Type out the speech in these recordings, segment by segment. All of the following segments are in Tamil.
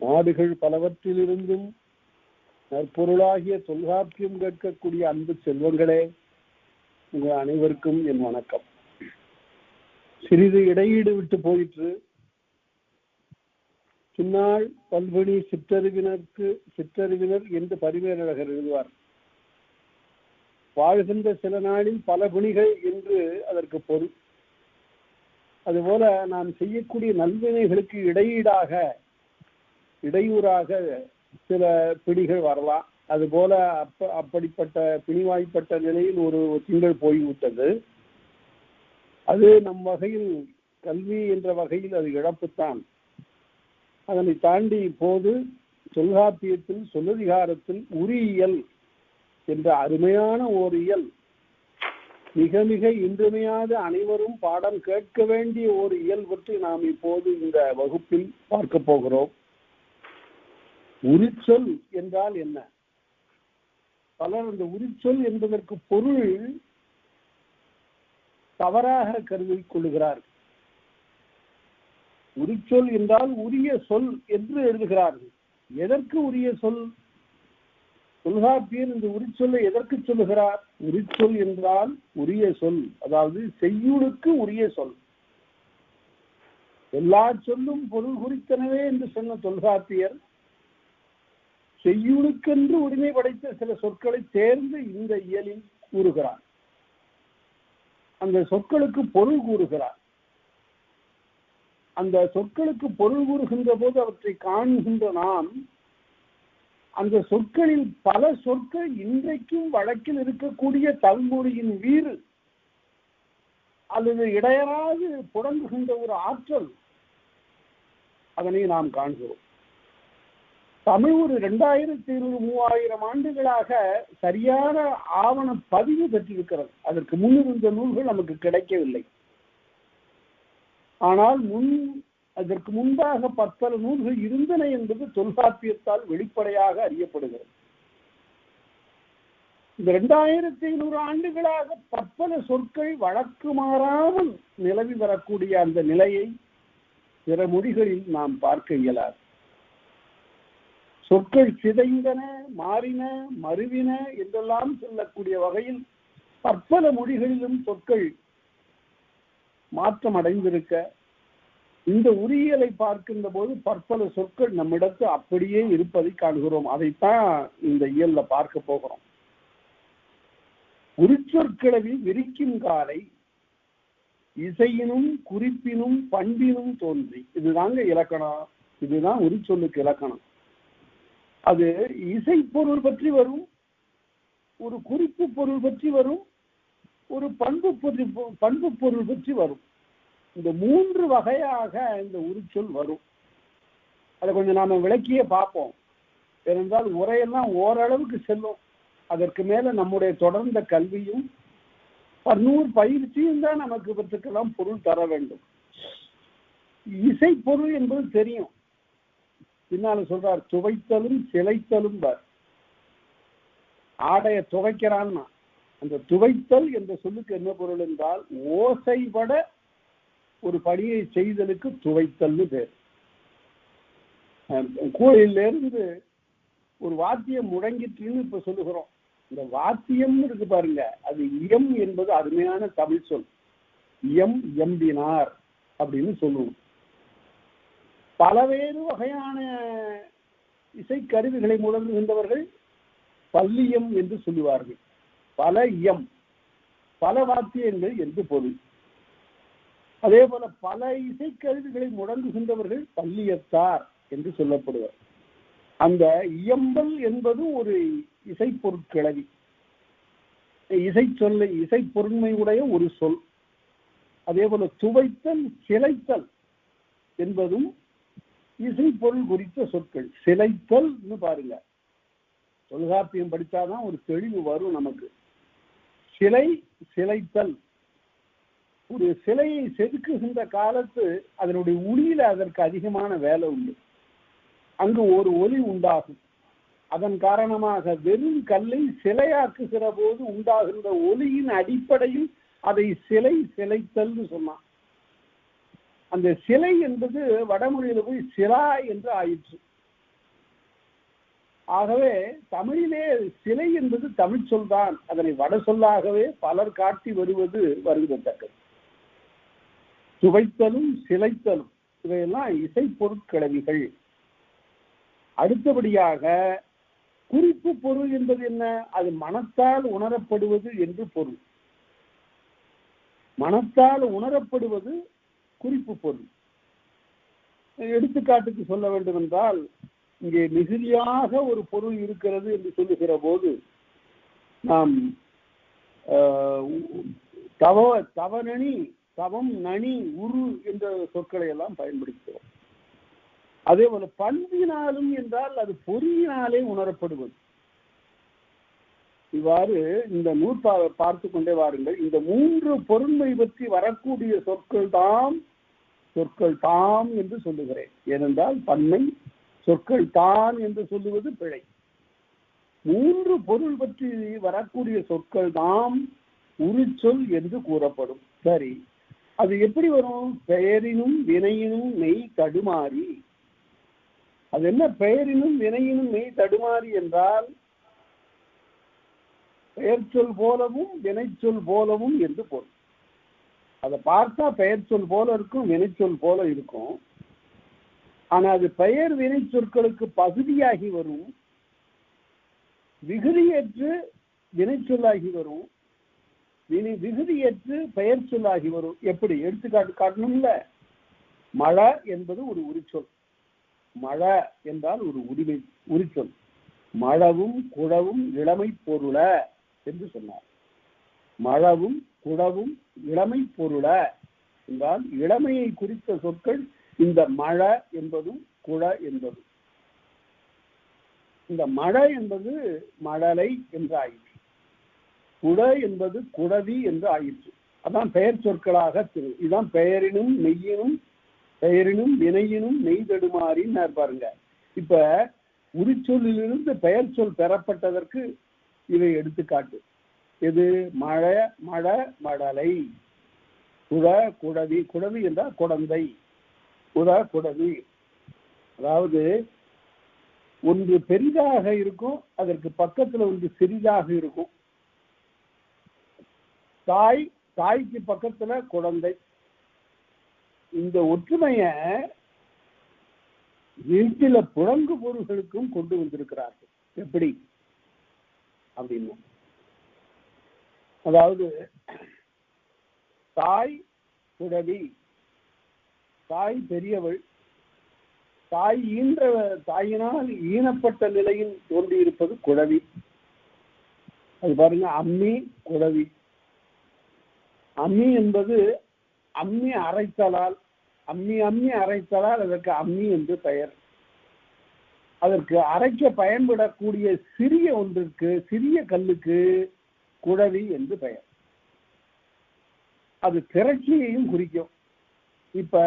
நாடுகள் பலவற்றிலிருந்தும் நற்பொருளாகிய தொல்காப்பியம் கேட்கக்கூடிய அன்பு செல்வங்களே, உங்கள் அனைவருக்கும் என் வணக்கம். சிறிது இடையீடு விட்டு போயிற்று. பின்னால் பல்வழி சிற்றறிவினர் என்று பரிமேலழகர் எழுதுவார். வாழ்கின்ற சில நாளில் பல பிணிகள் என்று அதற்கு பொருள். அதுபோல நாம் செய்யக்கூடிய நல்வினைகளுக்கு இடையூறாக சில பிணிகள் வரலாம். அதுபோல அப்படிப்பட்ட பிணிவாய்ப்பட்ட நிலையில் ஒரு திங்கள் போய்விட்டது. அது நம் வகையில், கல்வி என்ற வகையில் அது இழப்புத்தான். அதனை தாண்டி இப்போது தொல்காப்பியத்தில் சொல்லதிகாரத்தில் உரியியல் என்ற அருமையான ஓர் இயல், மிக மிக இன்றியமையாத அனைவரும் பாடம் கேட்க வேண்டிய ஒரு இயல் பற்றி நாம் இப்போது இந்த வகுப்பில் பார்க்க போகிறோம். உரிச்சொல் என்றால் என்ன? பலர் அந்த உரிச்சொல் என்பதற்கு பொருள் தவறாக கருதி கொள்ளுகிறார்கள். உரிச்சொல் என்றால் உரிய சொல் என்று எழுதுகிறார்கள். எதற்கு உரிய சொல்? தொல்காப்பியர் இந்த உரிச்சொல்லை எதற்கு சொல்லுகிறார்? உரிச்சொல் என்றால் உரிய சொல், அதாவது செய்யுளுக்கு உரிய சொல். எல்லா சொல்லும் பொருள் குறித்தனவே என்று சொன்ன தொல்காப்பியர் செய்யுளுக்கென்று உரிமை படைத்த சில சொற்களை தேர்ந்து இந்த இயலில் கூறுகிறார். அந்த சொற்களுக்கு பொருள் கூறுகிறார். அந்த சொற்களுக்கு பொருள் கூறுகின்ற போது அவற்றை காண்கின்ற நாம், அந்த சொற்களில் பல சொற்கள் இன்றைக்கும் வழக்கில் இருக்கக்கூடிய தமிழ்மொழியின் வீறு அல்லது இடையராது புடங்குகின்ற ஒரு ஆற்றல், அதனை நாம் காண்கிறோம். தமிழ் ஒரு 2500-3000 ஆண்டுகளாக சரியான ஆவண பதிவு பெற்றிருக்கிறது. அதற்கு முன்னிருந்த நூல்கள் நமக்கு கிடைக்கவில்லை. ஆனால் அதற்கு முன்பாக பற்பல நூல்கள் இருந்தன என்பது தொல்காப்பியத்தால் வெளிப்படையாக அறியப்படுகிறது. இந்த 2500 ஆண்டுகளாக பற்பல சொற்கள் வழக்கு மாறாமல் நிலவி வரக்கூடிய அந்த நிலையை பிற மொழிகளில் நாம் பார்க்க இயலாது. சொற்கள் சிதைந்தன, மாறின, மருவின என்றெல்லாம் சொல்லக்கூடிய வகையில் பற்பல மொழிகளிலும் சொற்கள் மாற்றம் அடைந்திருக்க, இந்த உரியியலை பார்க்கின்ற போது பற்பல சொற்கள் நம்மிடத்து அப்படியே இருப்பதை காண்கிறோம். அதைத்தான் இந்த இயல்ல பார்க்க போகிறோம். உரிச்சொற்கிழவி விரிக்கும் காலை இசையினும் குறிப்பினும் பண்பினும் தோன்றி. இதுதாங்க இலக்கணம். இதுதான் உரிச்சொல்லுக்கு இலக்கணம். அது இசை பொருள் பற்றி வரும், ஒரு குறிப்பு பொருள் பற்றி வரும், ஒரு பண்பு பொருள் பற்றி வரும். இந்த 3 வகையாக இந்த உரிச்சொல் வரும். அதை கொஞ்சம் நாம விளக்கியே பார்ப்போம். ஏனென்றால் உரையெல்லாம் ஓரளவுக்கு செல்லும். அதற்கு மேல நம்முடைய தொடர்ந்த கல்வியும் பன்னூறு பயிற்சியும் தான் நமக்கு இவற்றுக்கெல்லாம் பொருள் தர வேண்டும். இசை பொருள் என்பது தெரியும். பின்னால சொல்றார், துவைத்தலும் சிலைத்தலும். ஆடைய துவைக்கிறான்னா அந்த துவைத்தல் என்ற சொல்லுக்கு என்ன பொருள் என்றால், ஓசைபட ஒரு பணியை செய்தலுக்கு துவைத்தல்னு பேர். கோயிலிருந்து ஒரு வாத்தியம் முழங்கிட்டுன்னு இப்ப சொல்லுகிறோம். இந்த வாத்தியம் இருக்கு பாருங்க, அது இயம் என்பது அருமையான தமிழ் சொல். இயம் எம்பினார் அப்படின்னு சொல்லுவோம். பலவேறு வகையான இசைக்கருவிகளை முழங்குகின்றவர்கள் பல்லியம் என்று சொல்லுவார்கள். பல இயம், பல வாத்தியங்கள் என்று பொருள். அதே போல பல இசைக்கருவிகளை முழங்குகின்றவர்கள் பல்லியத்தார் என்று சொல்லப்படுவார். அந்த இயம்பல் என்பது ஒரு இசை பொருட்கிழவி, இசை பொருண்மையுடைய ஒரு சொல். அதே போல துவைத்தல் சிலைத்தல் என்பதும் இசை பொருள் குறித்த சொற்கள். சிலைத்தல் பாருங்க, தொல்காப்பியம் படித்தாதான் ஒரு தெளிவு வரும் நமக்கு. சிலைத்தல், ஒரு சிலையை செதுக்குகின்ற காலத்து அதனுடைய ஒளியில அதற்கு அதிகமான வேலை உண்டு. அங்கு ஒரு ஒலி உண்டாகும். அதன் காரணமாக வெறும் கல்லை சிலையாக்குகிற போது உண்டாகின்ற ஒலியின் அடிப்படையில் அதை சிலைத்தல் சொன்னான். அந்த சிலை என்பது வடமொழியில போய் சிலா என்று ஆயிற்று. ஆகவே தமிழிலே சிலை என்பது தமிழ் சொல்தான். அதனை வட சொல்லாகவே பலர் காட்டி வருவது வருந்தத்தக்கது. சுவைத்தலும் சிலைத்தலும் இவையெல்லாம் இசை பொருட்கிழவிகள். அடுத்தபடியாக குறிப்பு பொருள் என்பது என்ன? அது மனத்தால் உணரப்படுவது என்று பொருள். மனத்தால் உணரப்படுவது குறிப்பு பொருள். எடுத்துக்காட்டுக்கு சொல்ல வேண்டும் என்றால், இங்கே மிகுதியாக ஒரு பொருள் இருக்கிறது என்று சொல்லுகிற போது நாம் தவநனி, தவம், நனி, உரு என்ற சொற்களை எல்லாம் பயன்படுத்துகிறோம். அதே போல பண்பினாலும் என்றால் அது பொறியினாலே உணரப்படுவது. இவ்வாறு இந்த நூற்பாவை பார்த்து கொண்டே வாருங்கள். இந்த 3 பொருண்மை பற்றி வரக்கூடிய சொற்கள் தாம் என்று சொல்லுகிறேன். ஏனென்றால் பன்மை சொற்கள் தான் என்று சொல்லுவது பிழை. 3 பொருள் பற்றி வரக்கூடிய சொற்கள் தாம் உரிச்சொல் என்று கூறப்படும். சரி, அது எப்படி வரும்? பெயரினும் வினையினும் மெய் தடுமாறி. அது என்ன பெயரினும் வினையினும் மெய் தடுமாறி என்றால், பெயர் சொல் போலவும் வினைச்சொல் போலவும் என்று பொருள். அதை பார்த்தா பெயர் சொல் போல இருக்கும், வினைச்சொல் போல இருக்கும். ஆனா அது பெயர் வினை சொற்களுக்கு பகுதியாகி வரும், விகுதியேற்று வினைச்சொல்லாகி வரும், விகுதியேற்று பெயர் சொல்லாகி வரும். எப்படி எடுத்துக்காட்டு காட்டணும்ல? மழை என்பது ஒரு உரிச்சொல். மழை என்றால் ஒரு உரிச்சொல். மழவும் குழவும் இளமை பொருள என்று சொன்னார். மழவும் குழவும் இளமை பொருள என்றால் இளமையை குறித்த சொற்கள் இந்த மழை என்பதும் குழ என்பதும். இந்த மழை என்பது மழலை என்று ஆயிற்று, குழ என்பது குழவி என்று ஆயிற்று. அதான் பெயர் சொற்களாக. இதுதான் பெயரினும் மெய்யினும் பெயரினும் வினையினும் மெய் தடுமாறின்னு பாருங்க. இப்ப உரிச்சொல்லிலிருந்து பெயர் சொல் பெறப்பட்டதற்கு இவை எடுத்துக்காட்டு. இது மழை, மழை, மழலை, குழ, குழவி. குழவி என்றால் குழந்தை, குழ, குழவி. அதாவது ஒன்று பெரிதாக இருக்கும், அதற்கு பக்கத்துல ஒன்று சிறிதாக இருக்கும். தாய்க்கு பக்கத்துல குழந்தை. இந்த ஒற்றுமைய வீட்டில புழங்கு பொருள்களுக்கும் கொண்டு வந்திருக்கிறார்கள். எப்படி அப்படின்னு, அதாவது தாய் குழவி, தாய் பெரியவள், தாயினால் ஈனப்பட்ட நிலையில் தோன்றியிருப்பது குழவி. அது பாருங்க, அம்மி, குழவி. அம்மி என்பது அம்மி அரைத்தலால், அம்மி அரைத்தலால் அதற்கு அம்மி என்று பெயர். அதற்கு அரைக்க பயன்படக்கூடிய சிறிய ஒன்றிற்கு, சிறிய கல்லுக்கு குழவி என்று பெயர். அது திரட்சியையும் குறிக்கும். இப்ப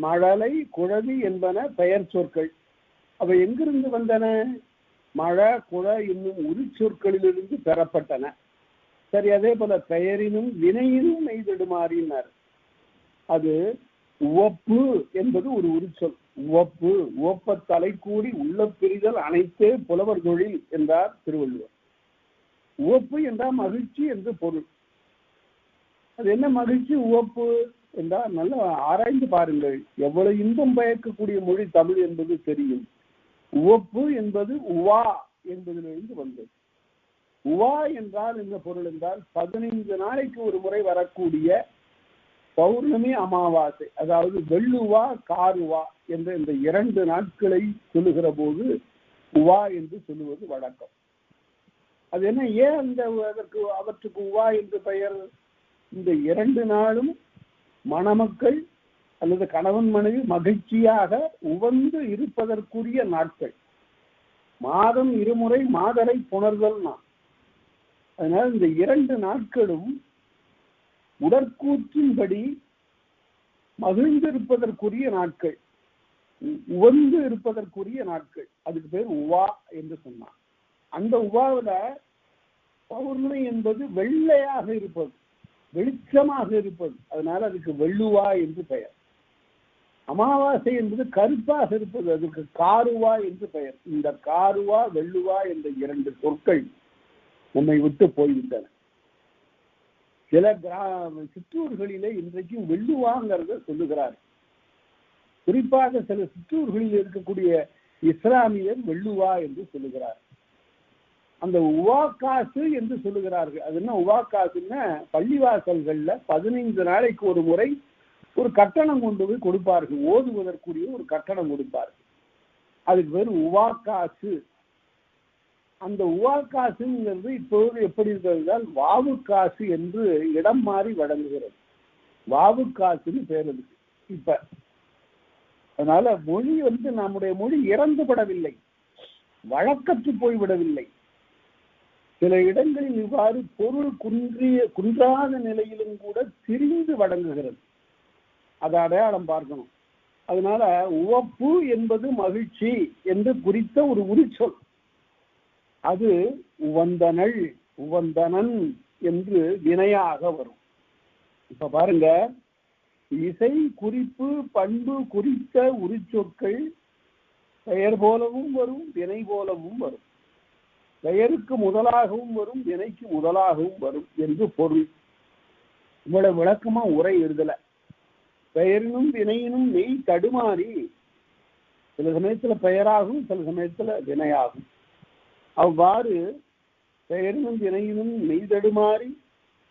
மழலை, குழவி என்பன பெயர் சொற்கள். அவை எங்கிருந்து வந்தன? மழை, குழ என்னும் உரி சொற்களிலிருந்து பெறப்பட்டன. சரி, அதே போல பெயரினும் வினையினும் மெய்தடுமாறினார். அது உவப்பு என்பது ஒரு உரிச்சொல். உவப்பு, உவப்ப தலை கூடி உள்ள பிரிதல் அனைத்தே புலவர் தொழில் என்றார் திருவள்ளுவர். உவப்பு என்றால் மகிழ்ச்சி என்று பொருள். அது என்ன மகிழ்ச்சி உவப்பு என்றால் நல்ல ஆராய்ந்து பாருங்கள். எவ்வளவு இன்பம் பயக்கக்கூடிய மொழி தமிழ் என்பது தெரியும். உவப்பு என்பது உவா என்பதிலிருந்து வந்தது. உவா என்றால் என்ன பொருள் என்றால் 15 நாளைக்கு ஒரு முறை வரக்கூடிய பௌர்ணமி, அமாவாசை, அதாவது வெள்ளுவா, காருவா என்ற இந்த 2 நாட்களை சொல்லுகிற போது உவா என்று சொல்லுவது வழக்கம். அது என்ன, ஏன் அவற்றுக்கு உவா என்று பெயர்? இந்த 2 நாளும் மணமக்கள் அல்லது கணவன் மனைவி மகிழ்ச்சியாக உவந்து இருப்பதற்குரிய நாட்கள். மாதம் 2 முறை மாதரை புணர்தல் நான். அதனால இந்த 2 நாட்களும் உடற்கூற்றின்படி மகிழ்ந்திருப்பதற்குரிய நாட்கள், உவந்து இருப்பதற்குரிய நாட்கள். அதுக்கு பேர் உவா என்று சொன்னான். அந்த உவாவில் பௌர்ணமி என்பது வெள்ளையாக இருப்பது, வெளிச்சமாக இருப்பது. அதனால அதுக்கு வெள்ளுவா என்று பெயர். அமாவாசை என்பது கருப்பாக இருப்பது, அதுக்கு காருவா என்று பெயர். இந்த காருவா வெள்ளுவா என்ற இரண்டு சொற்கள் நம்மை விட்டு போய்விட்டன. சில சிற்றூர்களிலே இன்றைக்கு வெள்ளுவாங்கிறத சொல்லுகிறார். குறிப்பாக சில சிற்றூர்களில் இருக்கக்கூடிய இஸ்லாமியர் வெள்ளுவா என்று சொல்லுகிறார். அந்த உவாக்காசு என்று சொல்லுகிறார்கள். அது என்ன உவாக்காசுன்னா, பள்ளிவாசல்கள்ல 15 நாளைக்கு ஒரு முறை ஒரு கட்டணம் கொண்டு போய் கொடுப்பார்கள், ஓதுவதற்குரிய ஒரு கட்டணம் கொடுப்பார்கள். அதுக்கு பேர் உவாக்காசு. அந்த உவாக்காசுங்கிறது இப்போது எப்படி இருக்கிறது, வாவுக்காசு என்று இடம் மாறி வழங்குகிறது. வாவுக்காசுன்னு பேர் இருக்கு இப்ப. அதனால மொழி நம்முடைய மொழி இறந்துபடவில்லை, வழக்கத்து போய்விடவில்லை. சில இடங்களில் இவ்வாறு பொருள் குன்றாத நிலையிலும் கூட திரிந்து வழங்குகிறது. அதை அடையாளம் பார்க்கணும். அதனால உவப்பு என்பது மகிழ்ச்சி என்று குறித்த ஒரு உரிச்சொல். அது உவந்தனள், உவந்தனன் என்று வினையாக வரும். இப்ப பாருங்க, இசை குறிப்பு பண்பு குறித்த உரிச்சொற்கள் பெயர் போலவும் வரும், வினை போலவும் வரும். பெயருக்கு முதலாகவும் வரும், வினைக்கு முதலாகவும் வரும் என்று பொருள். இவ்வளவு விளக்கமா உரை எழுதல. பெயரினும் வினையினும் மெய் தடுமாறி சில சமயத்துல பெயராகும், சில சமயத்துல வினையாகும். அவ்வாறு பெயரினும் வினையினும் மெய் தடுமாறி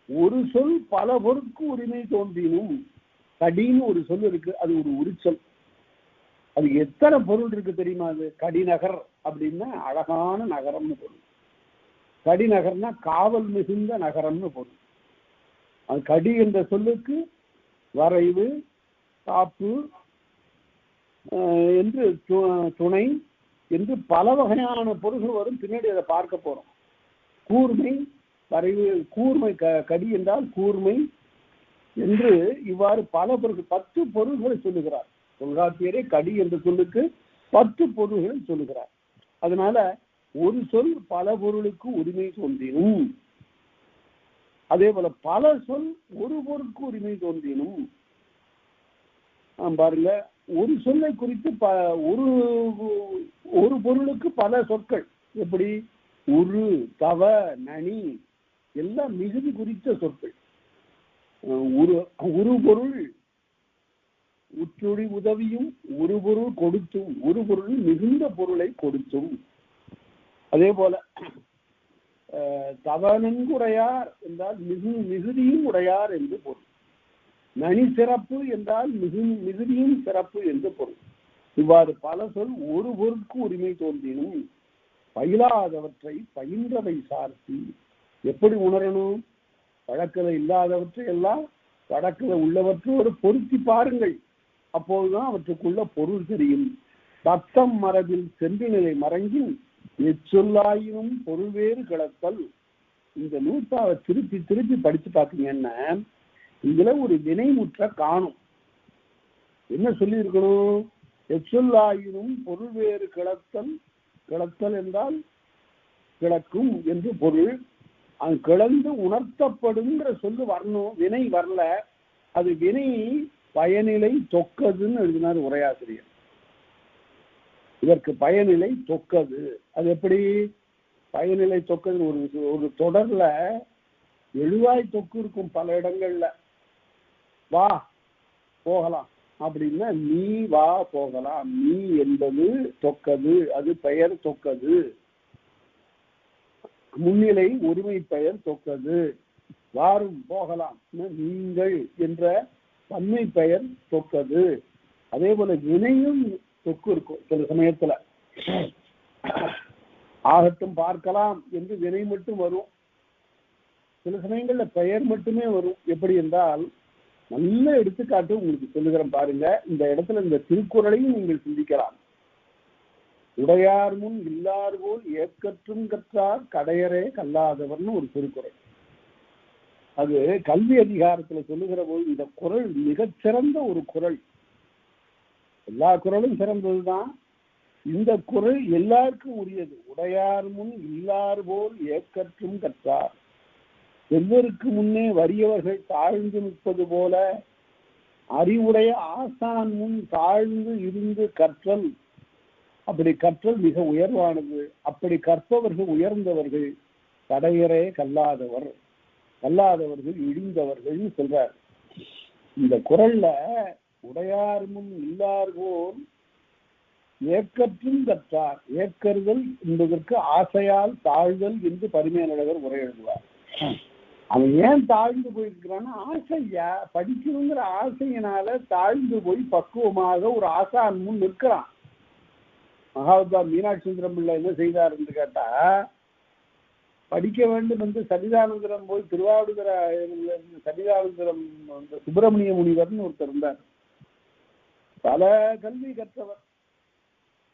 ஒரு சொல் பல பொருட்கு உரிமை தோன்றினும், கடின்னு ஒரு சொல் இருக்கு, அது ஒரு உரிச்சொல். அது எத்தனை பொருள் இருக்கு தெரியுமா? அது கடிநகர் அப்படின்னா அழகான நகரம்னு பொருள். கடிநகர்னா காவல் மிகுந்த நகரம்னு பொருள். அது கடி என்ற சொல்லுக்கு வரைவு, காப்பு என்று துணை என்று பல வகையான பொருள்கள் வரும். பின்னாடி அதை பார்க்க போறோம். கூர்மை, வரைவு, கூர்மை, கடி என்றால் கூர்மை என்று இவ்வாறு பல பொருள்கள், 10 பொருள்களை சொல்லுகிறார் தொல்காப்பியரே. கடி என்ற சொல்லுக்கு 10 பொருள்களை சொல்லுகிறார். அதனால ஒரு சொல் பல பொருளுக்கு உரிமை தோன்றினும், அதே போல பல சொல் ஒரு பொருளுக்கு உரிமை தோன்றினும். பாருங்க, ஒரு சொல்லை குறித்து ஒரு பொருளுக்கு பல சொற்கள். எப்படி? உரு, தவ, நனி எல்லாம் மிகுதி குறித்த சொற்கள். ஒரு பொருள் உற்றுடி உதவியும், ஒரு பொருள் கொடுத்தும், ஒரு பொருள் மிகுந்த பொருளை கொடுத்தும். அதே போல தவனன்குடையார் என்றால் மிகுதியும் உடையார் என்று பொருள். நனி சிறப்பு என்றால் மிகுதியும் சிறப்பு என்று பொருள். இவ்வாறு பல சொல் ஒரு பொருளுக்கு உரிமை தோன்றினும் பயிலாதவற்றை பயின்றவை சார்த்தி. எப்படி உணரணும்? வழக்கில் இல்லாதவற்றை எல்லாம் வழக்கில் உள்ளவற்றோடு பொருத்தி பாருங்கள். அப்போதுதான் அவற்றுக்குள்ள பொருள் தெரியும். தத்தம் மரபில் சென்று நிலை மறங்கின் எச்சொல்லாயினும் பொருள் வேறு கிளத்தல். இந்த நூற்றாவை திருப்பி திருப்பி படிச்சு பார்த்தீங்கன்னா இதுல ஒரு வினைமுற்ற காணும். என்ன சொல்லி இருக்கணும்? எச்சொல்லாயினும் பொருள் வேறு கிளத்தல். கிளத்தல் என்றால் கிளக்கும் என்று பொருள். அது கிளந்து உணர்த்தப்படுங்கிற சொல்லு வரணும். வினை வரல. அது வினை பயனிலை தொக்கதுன்னு எழுதினார் உரையாசிரியர். இதற்கு பயனிலை தொக்கது. அது எப்படி பயனிலை தொக்கது? ஒரு தொடர்ல எழுவாய் தொக்கு இருக்கும் பல இடங்கள்ல. வா போகலாம் அப்படின்னா நீ வா போகலாம். நீ என்பது தொக்கது, அது பெயர் தொக்கது. முன்னிலை ஒருமை பெயர் தொக்கது. வாரும் போகலாம் நீங்கள் என்ற பன்மை பெயர் தொக்கது. அதே போல வினையும் தொக்கு இருக்கும் சில சமயத்துல. ஆகட்டும் பார்க்கலாம் என்று வினை மட்டும் வரும். சில சமயங்கள்ல பெயர் மட்டுமே வரும். எப்படி என்றால், நல்ல எடுத்துக்காட்டு உங்களுக்கு சொல்லுகிறேன் பாருங்க. இந்த இடத்துல இந்த திருக்குறளையும் நீங்கள் சிந்திக்கலாம். உடையார் முன் இல்லார் போல் ஏற்கற்றும் கற்றார் கடையரே கல்லாதவர்னு ஒரு திருக்குறள். அது கல்வி அதிகாரத்துல சொல்லுகிற போது இந்த குறள் மிகச்சிறந்த ஒரு குறள். எல்லா குறளும் சிறந்ததுதான். இந்த குறள் எல்லாருக்கும் உரியது. உடையார் முன் இல்லார் போல் ஏற்கற்றும் கற்றார். செல்வருக்கு முன்னே வறியவர்கள் தாழ்ந்து நிற்பது போல அறிவுடைய ஆசான் முன் தாழ்ந்து இருந்து கற்றல், அப்படி கற்றல் மிக உயர்வானது. அப்படி கற்பவர்கள் உயர்ந்தவர்கள், கடையரே கல்லாதவர்கள் இழிந்தவர்கள் சொல்றார். இந்த குறள்ல உடையார் முன் இல்லார் போல் ஏக்கற்றும் கற்றார், ஏக்கறுதல் என்பதற்கு ஆசையால் தாழ்தல் என்று பரிமேலழகர் உரை எழுதுவார். அவன் ஏன் தாழ்ந்து போயிருக்கிறான்னா, ஆசையா படிக்கணுங்கிற ஆசையினால தாழ்ந்து போய் பக்குவமாக ஒரு ஆசான் முன் நிற்கிறான். மகாவித்வான் மீனாட்சி சுந்தரம் பிள்ளை என்ன செய்தார் என்று கேட்டா, படிக்க வேண்டும் என்று சன்னிதானந்தரம் போய் திருவாவடுதுற சன்னிதானந்தரம் சுப்பிரமணிய முனிவர்னு ஒருத்தர் இருந்தார், பல கல்வி கற்றவர்.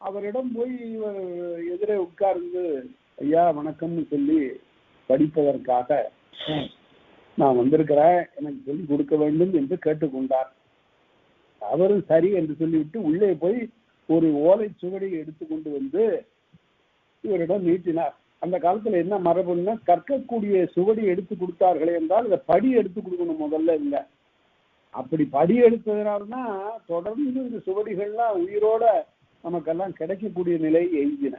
அவரிடம் போய் இவர் எதிரே உட்கார்ந்து ஐயா வணக்கம்னு சொல்லி படிப்பதற்காக நான் வந்திருக்கிறேன், எனக்கு சொல்லி கொடுக்க வேண்டும் என்று கேட்டுக்கொண்டார். அவரும் சரி என்று சொல்லிவிட்டு உள்ளே போய் ஒரு ஓலை சுவடியை எடுத்துக்கொண்டு வந்து இவரிடம் நீட்டினார். அந்த காலத்துல என்ன மரபுன்னா, கற்கக்கூடிய சுவடி எடுத்து கொடுத்தார்களே என்றால் இந்த படி எடுத்து கொடுக்கணும் முதல்ல இல்லை. அப்படி படி எடுத்ததுனால்னா தொடர்ந்து இந்த சுவடிகள்லாம் உயிரோட நமக்கெல்லாம் கிடைக்கக்கூடிய நிலை எய்தின.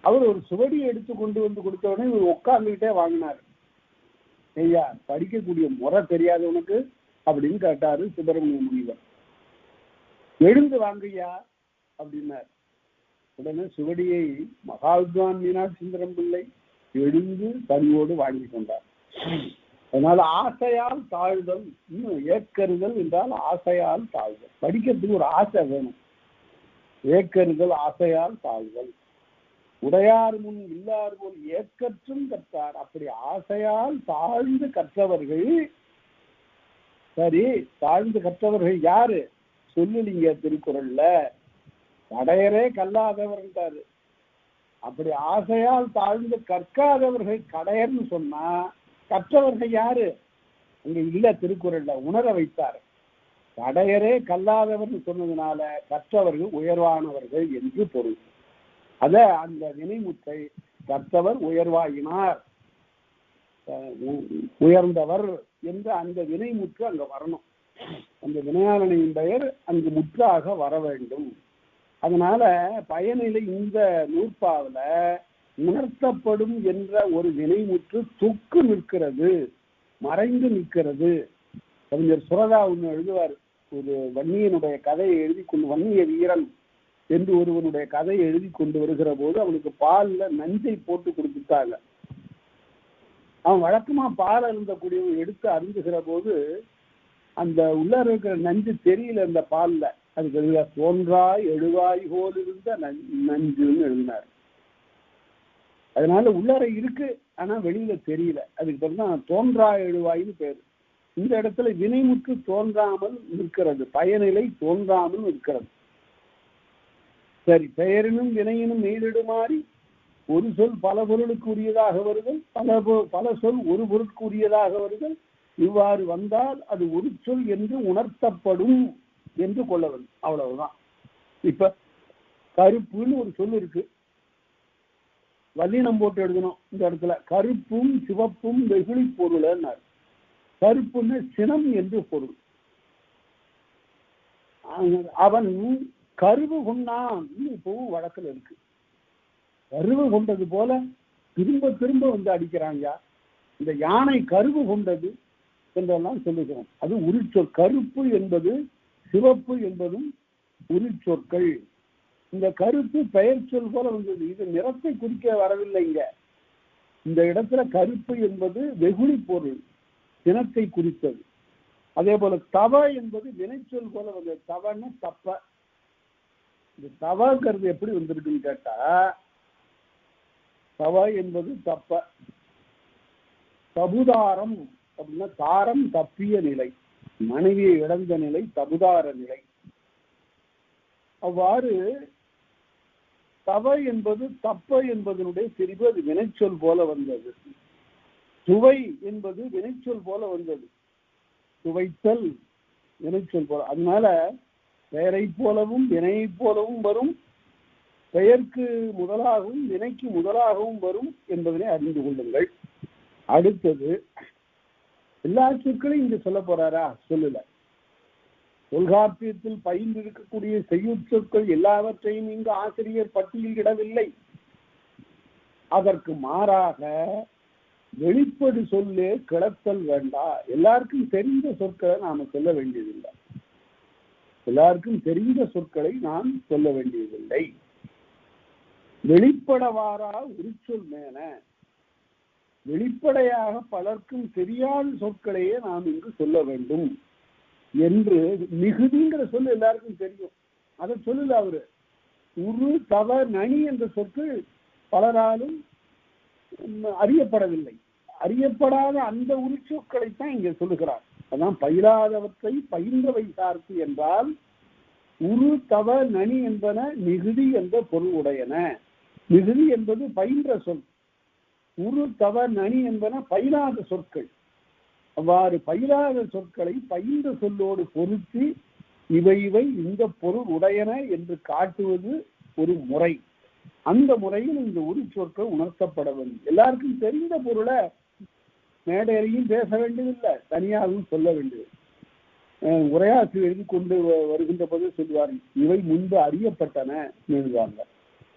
அவர் ஒரு சுவடியை எடுத்து கொண்டு வந்து கொடுத்த உடனே இவர் உட்கார்ந்துகிட்டே வாங்கினார். ஐயா படிக்கக்கூடிய முறை தெரியாது உனக்கு அப்படின்னு கேட்டாரு சுப்பிரமணிய முனிவர். எழுந்து வாங்கய்யா அப்படின்னார். உடனே சுவடியை மகாவித்வான் மீனாட்சி சுந்தரம் பிள்ளை எழுந்து பணியோடு வாங்கி கொண்டார். அதனால ஆசையால் தாழ்தல், இன்னும் ஏக்கறுதல் என்றால் ஆசையால் தாழ்தல். படிக்கிறதுக்கு ஒரு ஆசை வேணும். ஏக்கறுதல் ஆசையால் தாழ்தல். உடையார் முன் இல்லார் போல் ஏக்கற்றும் கற்றார், அப்படி ஆசையால் தாழ்ந்து கற்றவர்கள். சரி, தாழ்ந்து கற்றவர்கள் யாரு சொல்லுலீங்க திருக்குறள்ல, கடையரே கல்லாதவர்ன்றாரு. அப்படி ஆசையால் தாழ்ந்து கற்காதவர்கள் கடையர்னு சொன்னா கற்றவர்கள் யாரு அங்க இல்ல, திருக்குறள்ல உணர வைத்தார். கடையரே கல்லாதவர்னு சொன்னதுனால கற்றவர்கள் உயர்வானவர்கள் என்று பொருள். அத அந்த வினைமுற்றை கற்றவர் உயர்வாயினார், உயர்ந்தவர் என்று அந்த வினைமுற்று அங்க வரணும். அந்த வினையாளனின் பெயர் அங்கு முற்றாக வர வேண்டும். அதனால பயனிலை இந்த நூற்பாவில உணர்த்தப்படும் என்ற ஒரு வினைமுற்று தொக்கு நிற்கிறது, மறைந்து நிற்கிறது. கவிஞர் சுரதா ஒன்று எழுதுவார், ஒரு வன்னியனுடைய கதையை எழுதி கொண்டு, வன்னிய வீரன் என்று ஒருவனுடைய கதையை எழுதி கொண்டு வருகிற போது அவனுக்கு பால்ல நஞ்சை போட்டு கொடுத்துட்டாங்க. அவன் வழக்கமா பால் அருந்தக்கூடியவன் எடுத்து அருந்துகிற போது அந்த உள்ளார இருக்கிற நஞ்சு தெரியல அந்த பால்ல. அதுக்கு தோன்றாய் எழுவாய் போல் இருந்த நஞ்சுன்னு எழுதினார். அதனால உள்ளார இருக்கு ஆனா வெளியில தெரியல, அதுக்கு பிறகு தான் தோன்றாய் எழுவாய்னு பேரு. இந்த இடத்துல வினைமுற்று தோன்றாமல் நிற்கிறது, பயனிலை தோன்றாமல் நிற்கிறது. சரி, பெயரினும் வினையினும் மெய்திடுமாறி ஒரு சொல் பல பொருளுக்கு உரியதாக வருதல், பல சொல் ஒரு பொருளுக்கு உரியதாக வருதல். இவ்வாறு வந்தால் அது ஒரு சொல் என்று உணர்த்தப்படும் என்று கொள்ள வேண்டும். அவ்வளவுதான். இப்ப கருப்புன்னு ஒரு சொல் இருக்கு, வல்லினம் போட்டு எழுதணும். இந்த இடத்துல கருப்பும் சிவப்பும் வெகுளி பொருள். கருப்புன்னு சினம் என்று பொருள். அவன் கருவு கொண்டான் இப்பவும் வழக்கில் இருக்கு. கருவு கொண்டது போல திரும்ப திரும்ப வந்து அடிக்கிறாங்க. இந்த யானை கருவு கொண்டது என்றெல்லாம் சொல்லுகிறோம். அது உரிச்சொல். கருப்பு என்பது சிவப்பு என்பதும் உரிச்சொற்கள். இந்த கருப்பு பெயர் சொல் போல வந்தது. இது நிறத்தை குறிக்க வரவில்லை. இங்க இந்த இடத்துல கருப்பு என்பது வெகுளி பொருள், சினத்தை குறித்தது. அதே போல தவ என்பது வினைச்சொல் போல வந்தது. தவன்னு தப்ப. இந்த தவங்கிறது எப்படி வந்திருக்குன்னு கேட்டா, தவ என்பது தப்ப. தபுதாரம் அப்படின்னா தாரம் தப்பிய நிலை, மனைவியை இழந்த நிலை தபுதார நிலை. அவ்வாறு தவ என்பது தப்ப என்பதனுடைய பிரிவு, அது வினைச்சொல் போல வந்தது. சுவை என்பது வினைச்சொல் போல வந்தது. சுவைத்தல் வினைச்சொல் போல. அதனால பெயரை போலவும் வினையை போலவும் வரும், பெயருக்கு முதலாகவும் வினைக்கு முதலாகவும் வரும் என்பதனை அறிந்து கொள்ளுங்கள். அடுத்தது எல்லா சொற்களையும் இங்க சொல்ல போறாரா? சொல்லல. தொல்காப்பியத்தில் பயின்றிருக்கக்கூடிய செய்யுட்சொற்கள் எல்லாவற்றையும் இங்கு ஆசிரியர் பட்டியலிடவில்லை. அதற்கு மாறாக வெளிப்படு சொல்லே கிளத்தல் வேண்டா. எல்லாருக்கும் தெரிந்த சொற்களை நாம சொல்ல வேண்டியதில்லை. எல்லாருக்கும் தெரிந்த சொற்களை நாம் சொல்ல வேண்டியதில்லை. வெளிப்படவாரா உரிச்சொல் மேன, வெளிப்படையாக பலருக்கும் தெரியாத சொற்களையே நாம் இங்கு சொல்ல வேண்டும் என்று. மிகுதிங்கிற சொல் எல்லாருக்கும் தெரியும், அதை சொல்லல அவரு. உரு தவ நனி என்ற சொற்கள் பலராலும் அறியப்படவில்லை. அறியப்படாத அந்த உரிச்சொற்களைத்தான் இங்க சொல்லுகிறார். அதான் பயிலாதவற்றை பயின்றவை சார்பு என்றால் உரு தவ நனி என்பன மிகுதி என்ற பொருள் உடையன. மிகுதி என்பது பயின்ற சொல், உரு தவ நனி என்பன பயிலாத சொற்கள். அவ்வாறு பயிலாத சொற்களை பயின்ற சொல்லோடு பொருத்தி இவை இவை இந்த பொருள் உடையன என்று காட்டுவது ஒரு முறை. அந்த முறையில் இந்த உரு சொற்கள் உணர்த்தப்பட வேண்டும். எல்லாருக்கும் தெரிந்த பொருளை மேடையிலையும் பேச வேண்டியதில்லை, தனியாகவும் சொல்ல வேண்டியது. உரையாற்றி எழுதி கொண்டு வருகின்ற போது சொல்லுவார், இவை முன்பு அறியப்பட்டன எழுதுவாங்க,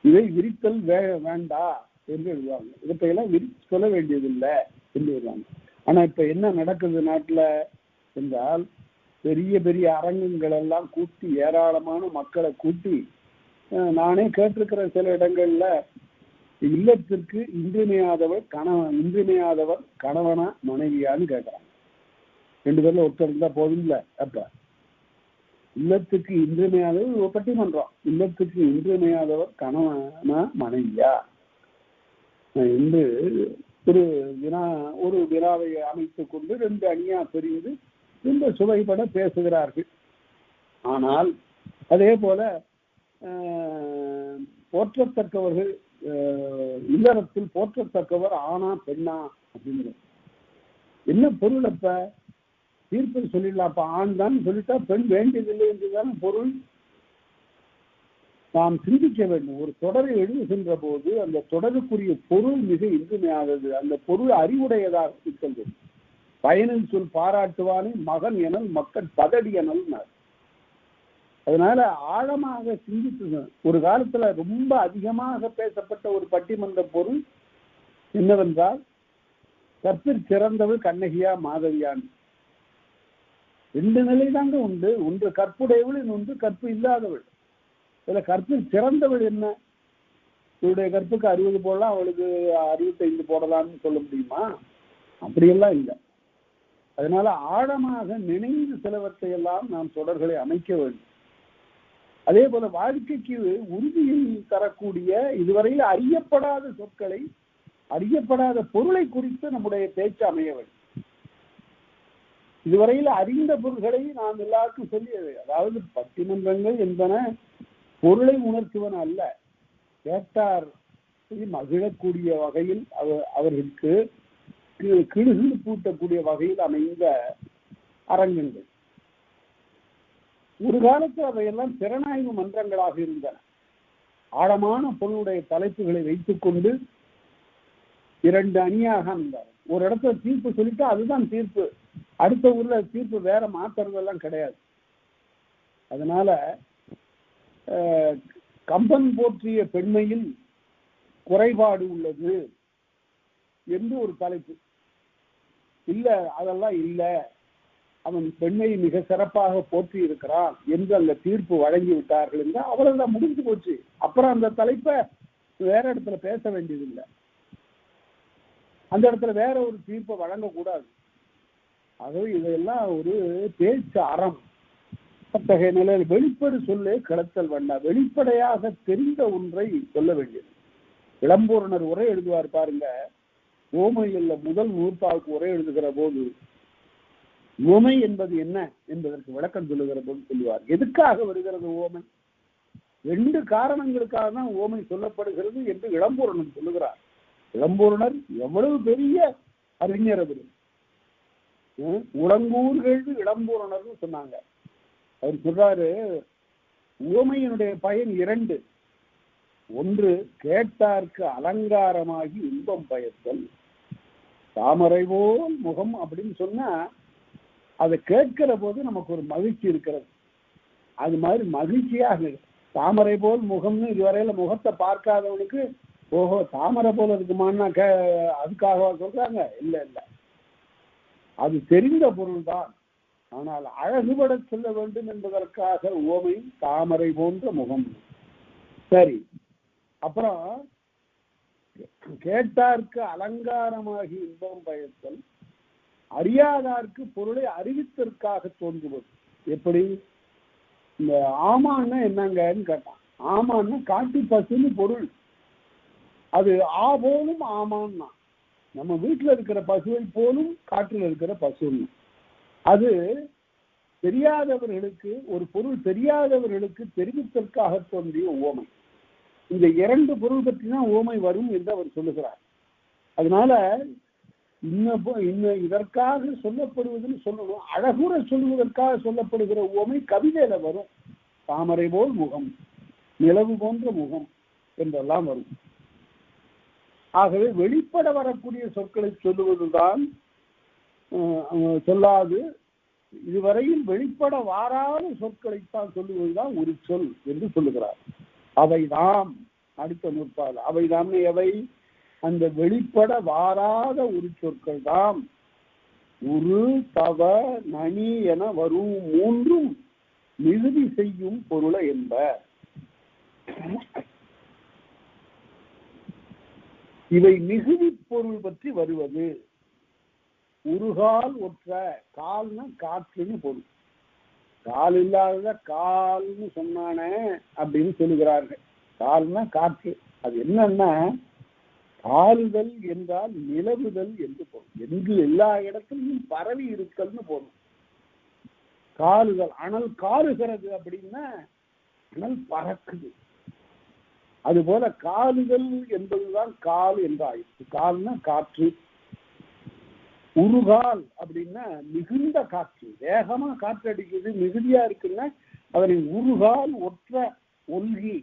இவை விரித்தல் வேண்டா என்று எழுதுவாங்க. இவற்றையெல்லாம் சொல்ல வேண்டியதில்லை என்று எழுதுவாங்க. ஆனா இப்ப என்ன நடக்குது நாட்டுல என்றால், பெரிய பெரிய அரங்கங்கள் எல்லாம் கூட்டி ஏராளமான மக்களை கூட்டி, நானே கேட்டிருக்கிற சில இடங்கள்ல இல்லத்திற்கு இன்றியமையாதவர் கணவனா மனைவியான்னு கேட்கறாங்க. 2 பேர்ல ஒருத்தர் இருந்தா போதும் இல்ல. அப்ப இல்லத்துக்கு இன்றியமையாதவர் பட்டிமன்றம், இல்லத்துக்கு இன்றியமையாதவர் கணவனா மனைவியா என்று ஒரு வினாவை அமைத்துக் கொண்டு 2 அணியா பிரிந்து இந்த சுவைபட பேசுகிறார்கள். ஆனால் அதே போல போற்றத்தக்கவர்கள் இல்லறத்தில் போற்றத்தக்கவர் ஆனா பெண்ணா அப்படிங்கிற என்ன பொருள்? அப்ப தீர்ப்பு சொல்லிடலாம். அப்ப ஆண் தான் சொல்லிட்டா பெண் வேண்டியதில்லை என்றுதான பொருள். நாம் சிந்திக்க வேண்டும். ஒரு தொடரை எழுதுகின்ற போது அந்த தொடருக்குரிய பொருள் மிக இன்றியமையாதது. அந்த பொருள் அறிவுடையதாக இருக்க வேண்டும். பயனில் சொல் பாராட்டுவானே மகன் எனல் மக்கள் பதடி எனல். அதனால ஆழமாக சிந்தித்து, ஒரு காலத்துல ரொம்ப அதிகமாக பேசப்பட்ட ஒரு பட்டிமன்ற பொருள் என்னவென்றால், கற்பிற் சிறந்தவள் கண்ணகியா மாதவியான். 2 நிலை தாங்க உண்டு. ஒன்று கற்புடையவள், இன்னொன்று கற்பு இல்லாதவள். இதுல கற்பில் சிறந்தவள் என்ன? இவருடைய கற்புக்கு 60 போடலாம், அவளுக்கு 65 போடலாம்னு சொல்ல முடியுமா? அப்படியெல்லாம் இல்லை. அதனால ஆழமாக நினைந்து சிலவற்றை எல்லாம் நாம் தொடர்களை அமைக்க வேண்டும். அதே போல வாழ்க்கைக்கு உறுதியை தரக்கூடிய இதுவரையில் அறியப்படாத சொற்களை, அறியப்படாத பொருளை குறித்து நம்முடைய பேச்சு அமைய வேண்டும். இதுவரையில் அறிந்த பொருள்களை நாம் எல்லாருக்கும் சொல்லியது. அதாவது பட்டிமன்றங்கள் என்பன பொருளை உணர்த்துவன அல்ல, கேட்டார் மகிழக்கூடிய வகையில் அவர்களுக்கு கிடுகிடு பூட்டக்கூடிய வகையில் அமைந்த அரங்கங்கள். ஒரு காலத்தில் அவையெல்லாம் திறனாய்வு மன்றங்களாக இருந்தன. ஆழமான பொருளுடைய தலைப்புகளை வைத்துக் கொண்டு 2 அணியாக இருந்தார். ஒரு இடத்துல தீர்ப்பு சொல்லிட்டா அதுதான் தீர்ப்பு, அடுத்த ஊர்ல தீர்ப்பு வேற மாத்துறதெல்லாம் கிடையாது. அதனால கம்பன் போற்றிய பெண்மையில் குறைபாடு உள்ளது என்று ஒரு தலைப்பு. இல்ல அதெல்லாம் இல்லை, அவன் பெண்மையை மிக சிறப்பாக போற்றி இருக்கிறான் என்று அந்த தீர்ப்பு வழங்கி விட்டார்கள் என்றால் அவ்வளவுதான், முடிஞ்சு போச்சு. அப்புறம் அந்த தலைப்பை வேற இடத்துல பேச வேண்டியதில்லை, அந்த இடத்துல வேற ஒரு தீர்ப்பை வழங்கக்கூடாது. ஆகவே இதையெல்லாம் ஒரு பேச்சு அறம். அத்தகைய நிலையில் வெளிப்படு சொல்லே கிளத்தல் வேண்டாம். வெளிப்படையாக தெரிந்த ஒன்றை சொல்ல வேண்டியது. இளம்பூரணர் உரை எழுதுவார் பாருங்க, ஓமையில் முதல் நூற்பாவுக்கு உரை எழுதுகிற போது ஓமை என்பது என்ன என்பதற்கு விளக்கம் சொல்லுகிற போது சொல்லுவார். எதுக்காக வருகிறது ஓமை? 2 காரணங்களுக்காக தான் ஓமை சொல்லப்படுகிறது என்று இளம்பூரணர் சொல்லுகிறார். இளம்பூரணர் எவ்வளவு பெரிய அறிஞர்! அவர் உலங்கூர்கள் இளம்பூரணர்னு சொன்னாங்க. அவர் சொல்றாரு, ஓமையினுடைய பயன் 2. ஒன்று, கேட்டார்க்கு அலங்காரமாகி இன்பம் பயத்தல். தாமரை போல் முகம் அப்படின்னு சொன்னா அதை கேட்கிற போது நமக்கு ஒரு மகிழ்ச்சி இருக்கிறது. அது மாதிரி மகிழ்ச்சியாக தாமரை போல் முகம்னு இதுவரையில முகத்தை பார்க்காதவனுக்கு ஓஹோ தாமரை போல இருக்குமான்னா அதுக்காக சொல்றாங்க. இல்லை இல்லை, அது தெரிந்த பொருள் தான். ஆனால் அழகுபட சொல்ல வேண்டும் என்பதற்காக உவமை தாமரை போன்ற முகம். சரி, அப்புறம் கேட்டார்க்கு அலங்காரமாகி இன்பம் பயத்தல், அறியாதார்க்கு பொருளை அறிவித்தற்காக தோன்றுவது. எப்படி? இந்த ஆமான்னா என்னங்கன்னு கேட்டான். ஆமான்னா காட்டு பசுன்னு பொருள். அது ஆ போலும் ஆமான்னா நம்ம வீட்டில் இருக்கிற பசுவை போலும் காட்டில் இருக்கிற பசுன்னு. அது தெரியாதவர்களுக்கு, ஒரு பொருள் தெரியாதவர்களுக்கு தெரிவித்தற்காக தோன்றிய உவமை. இந்த இரண்டு பொருள் பற்றி தான் உவமை வரும் என்று அவர் சொல்லுகிறார். அதனால இன்னும் இதற்காக சொல்லப்படுவதுன்னு சொல்லணும். அழகுற சொல்லுவதற்காக சொல்லப்படுகிற உவமை கவிதையில வரும். தாமரை போல் முகம், நிலவு போன்ற முகம் என்றெல்லாம் வரும். ஆகவே வெளிப்பட வரக்கூடிய சொற்களை சொல்லுவதுதான் சொல்லாது, இதுவரையில் வெளிப்பட வாராத சொற்களைத்தான் சொல்லுவதுதான் ஒரு சொல் என்று சொல்லுகிறார். அவைதாம் அடுத்த நூற்பால். அவைதாம் எவை? அந்த வெளிப்பட வாராத ஒரு சொற்கள் தாம். உரு தவ நனி என வரும் மூன்றும் மிகுதி செய்யும் பொருளை என்ப. இவை மிகுதி பொருள் பற்றி வருவது. உருகால் ஒற்ற, கால்னா காற்றுன்னு பொருள். கால் இல்லாத கால்னு சொன்னானே அப்படின்னு சொல்லுகிறார்கள். கால்னா காற்று. அது என்னன்னா காலுதல் என்றால் நிலவுதல் என்று பொருள். எங்கு எல்லா இடத்திலையும் பரவி இருக்கல்னு பொருள். காலுதல், அனல் காலுகிறது அப்படின்னா அனல் பறக்குது. அதுபோல காலுதல் என்பதுதான் கால் என்றாயிற்று. கால்னா காற்று. உருகால் அப்படின்னா மிகுந்த காற்று, வேகமா காற்று அடிக்குது, மிகுதியா இருக்குன்னா அதனை உருகால் ஒற்ற ஒல்கி.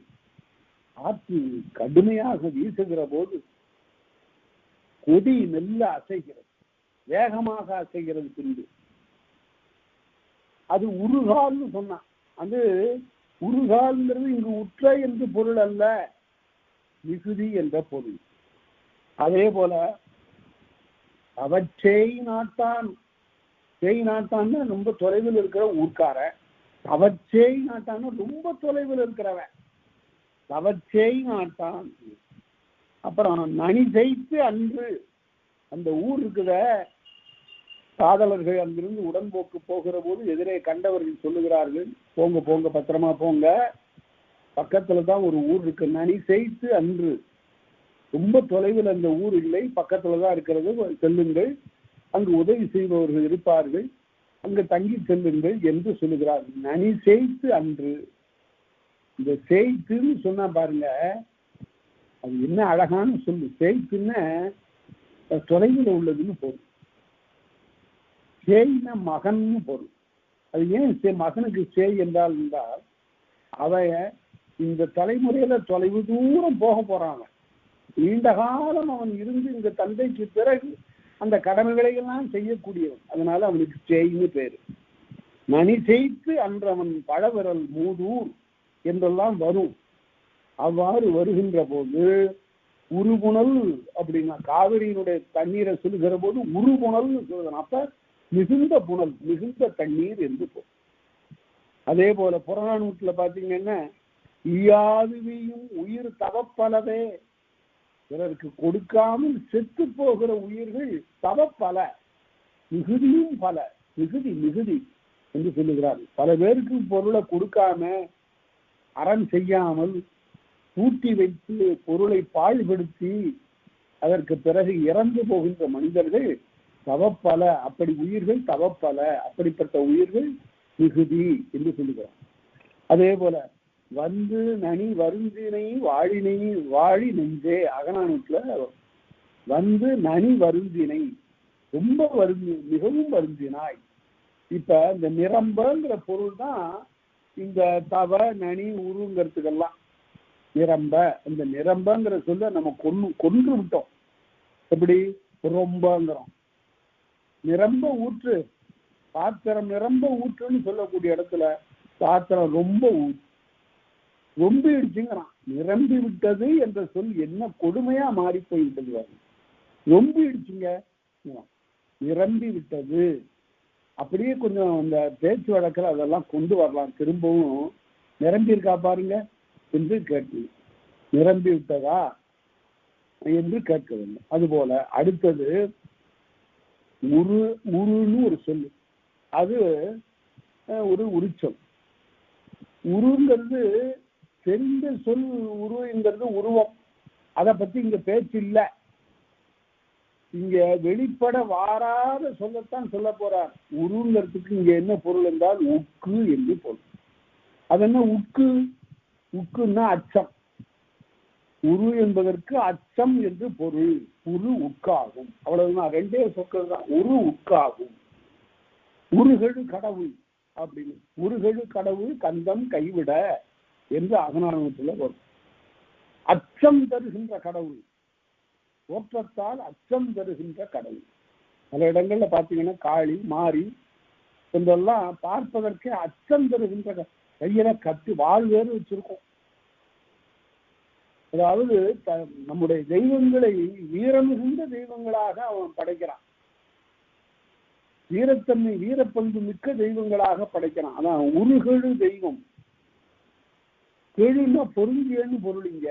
காற்று கடுமையாக வீசுகிற போது கொடி மெல்ல அசைகிறது, வேகமாக அசைகிறது. பின்பு அது உருகால்னு சொன்னான். அது உருகால்ங்கிறது இங்கு உற்ற என்று பொருள் அல்ல, மிகுதி என்ற பொருள். அதே போல அவச்சேய் நாட்டான், சேய் நாட்டான்னு ரொம்ப தொலைவில் இருக்கிற ஊர்க்கார, அவச்சேய் நாட்டான்னு ரொம்ப தொலைவில் இருக்கிறவன், அவச்சேய் நாட்டான். அப்புறம் நனி ஜெயித்து அன்று, அந்த ஊர் இருக்குத, காதலர்கள் அங்கிருந்து உடன்போக்கு போகிற போது எதிரே கண்டவர்கள் சொல்லுகிறார்கள், போங்க போங்க பத்திரமா போங்க, பக்கத்துல தான் ஒரு ஊர் இருக்கு. நனி செய்து அன்று, ரொம்ப தொலைவில் அந்த ஊர் இல்லை, பக்கத்துலதான் இருக்கிறது, செல்லுங்கள், அங்கு உதவி செய்பவர்கள் இருப்பார்கள், அங்கு தங்கி செல்லுங்கள் என்று சொல்லுகிறார்கள். நனி செய்து அன்று. இந்த செய்துன்னு சொன்னா பாருங்க, அது என்ன அழகான சொல்லு. செய்துன்னா தொலைவில் உள்ளதுன்னு பொருள். சேய்னா மகன்னு பொருள். அது ஏன் மகனுக்கு சேய் என்றால் அவைய இந்த தலைமுறையில தொலைவு தூரம் போக போறாங்க. நீண்ட காலம் அவன் இருந்து இந்த தந்தைக்கு பிறகு அந்த கடமைகளை எல்லாம் செய்யக்கூடியவன். அதனால அவனுக்கு சேய்னு பேரு. நனி செய்து அன்று அவன் பழவிரல் மூதூர் என்றெல்லாம் வரும். அவ்வாறு வருகின்ற போது உருபுணல் அப்படின்னா காவிரியினுடைய தண்ணீரை சொல்லுகிற போது உருபுணல்னு சொல்லுதான். அப்ப மிகுந்த புனல், மிகுந்த தண்ணீர் என்று போகும். அதே போல புறநானூற்றுல பாத்தீங்கன்னா ஈயாதுவியும் உயிர் தவப்பலவே, பிறருக்கு கொடுக்காமல் செத்து போகிற உயிர்கள் தவப்பல, மிகுதியும் பல, மிகுதி மிகுதி என்று சொல்லுகிறார். பல பேருக்கு பொருளை கொடுக்காம, அறம் செய்யாமல், பூட்டி வைத்து பொருளை பாழ்படுத்தி அதற்கு பிறகு இறந்து போகின்ற மனிதர்கள் தவப்பல. அப்படி உயிர்கள் தவப்பல, அப்படிப்பட்ட உயிர்கள் மிகுதி என்று சொல்லுகிறார். அதே போல வந்து நனி வருந்தினை வாழினை வாழி நெஞ்சே, அகநானூற்றுல வந்து நனி வருந்தினை, ரொம்ப வருந்தி, மிகவும் வருந்தினாய். இப்ப இந்த நிரம்பங்கிற பொருள் தான் இந்த தவ நனி உருங்கிறதுக்கெல்லாம். நிரம்ப, இந்த நிரம்பங்கிற சொல்ல நம்ம கொன்று விட்டோம். எப்படி? ரொம்பங்கிறோம். நிரம்ப ஊற்று, பாத்திரம் நிரம்ப ஊற்றுன்னு சொல்லக்கூடிய இடத்துல பாத்திரம் ரொம்ப இடிச்சுங்கிறான். நிரம்பி விட்டது என்ற சொல் என்ன கொடுமையா மாறி போயிட்டது. ரொம்ப இடிச்சுங்க, நிரம்பி விட்டது. அப்படியே கொஞ்சம் இந்த பேச்சு வழக்கில் அதெல்லாம் கொண்டு வரலாம். திரும்பவும் நிரம்பி இருக்கா பாருங்க என்று கேட்கு. நிரம்பி விட்டதா என்று கேட்க வேண்டும். அதுபோல அடுத்தது உருன்னு ஒரு சொல்லு. அது ஒரு உரிச்சொல். உருங்கிறது தெரிந்த சொல். உருங்கிறது உருவம். அதை பத்தி இங்க பேச்சு இல்லை. இங்க வெளிப்பட வாராத சொல்லத்தான் சொல்ல போறார். உருங்கிறதுக்கு இங்க என்ன பொருள் என்றால் உக்கு என்று பொருள். அது என்ன உக்கு? உக்குன்னா அச்சம். உரு என்பதற்கு அச்சம் என்று பொருள். உரு உக்காகும். அவ்வளவுதான். ரெண்டே சொற்கள் தான். உரு உக்காகும். உருகெழு கடவுள் அப்படின்னு. உருகெழு கடவுள் கந்தம் கைவிட என்று அகநானூற்றுல வரும். அச்சம் தருகின்ற கடவுள், தோற்றத்தால் அச்சம் தருகின்ற கடவுள். பல இடங்கள்ல பாத்தீங்கன்னா காளி மாறி என்றெல்லாம் பார்ப்பதற்கே அச்சம் தருகின்ற, கையில கத்தி வாழ் வேறு வச்சிருக்கோம். அதாவது நம்முடைய தெய்வங்களை வீரமிகுந்த தெய்வங்களாக அவன் படைக்கிறான். வீரத்தன்மை வீரப்பண்பு மிக்க தெய்வங்களாக படைக்கிறான். அதான் உருகெழு தெய்வம். கெழுன்னா பொருந்தியன்னு பொருள். இங்க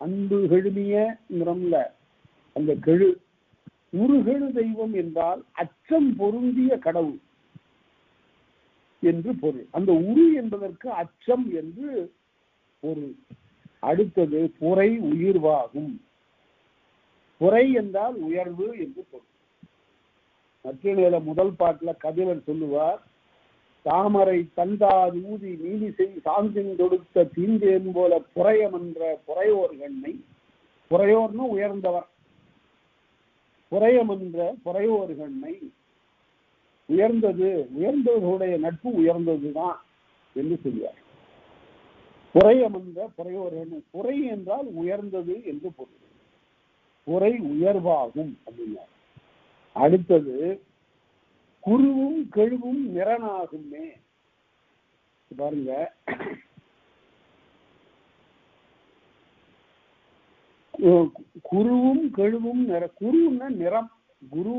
அன்பு கெழுமிய நிறம்ல அந்த கெழு. உருகெழு தெய்வம் என்றால் அச்சம் பொருந்திய கடவுள் என்று பொருள். அந்த உரு என்பதற்கு அச்சம் என்று பொருள். அடுத்தது புரை உயிர்வாகும். புரை என்றால் உயர்வு என்று பொருள். நற்றிணையில முதல் பாட்டுல கபிலர் சொல்லுவார், தாமரை தந்தாது ஊதி நீதி செய் சாந்தின் தொடுத்த தீந்தேன் போல புரையமன்ற புறையோர்கண்ணை. புறையோர்னு உயர்ந்தவர். புரையமன்ற புறையோர்கண்ணை உயர்ந்தது, உயர்ந்தவர்களுடைய நட்பு உயர்ந்ததுதான் என்று சொல்லுவார். புரையமன்ற புறையோர்கண்ணை. புரை என்றால் உயர்ந்தது என்று பொருள். புரை உயர்வாகும் அப்படின்னார். அடுத்தது குருவும் கெழுவும் நிறனாகுமே. பாருங்க, குருவும் கெழுவும் குருன்னா நிறம். குரு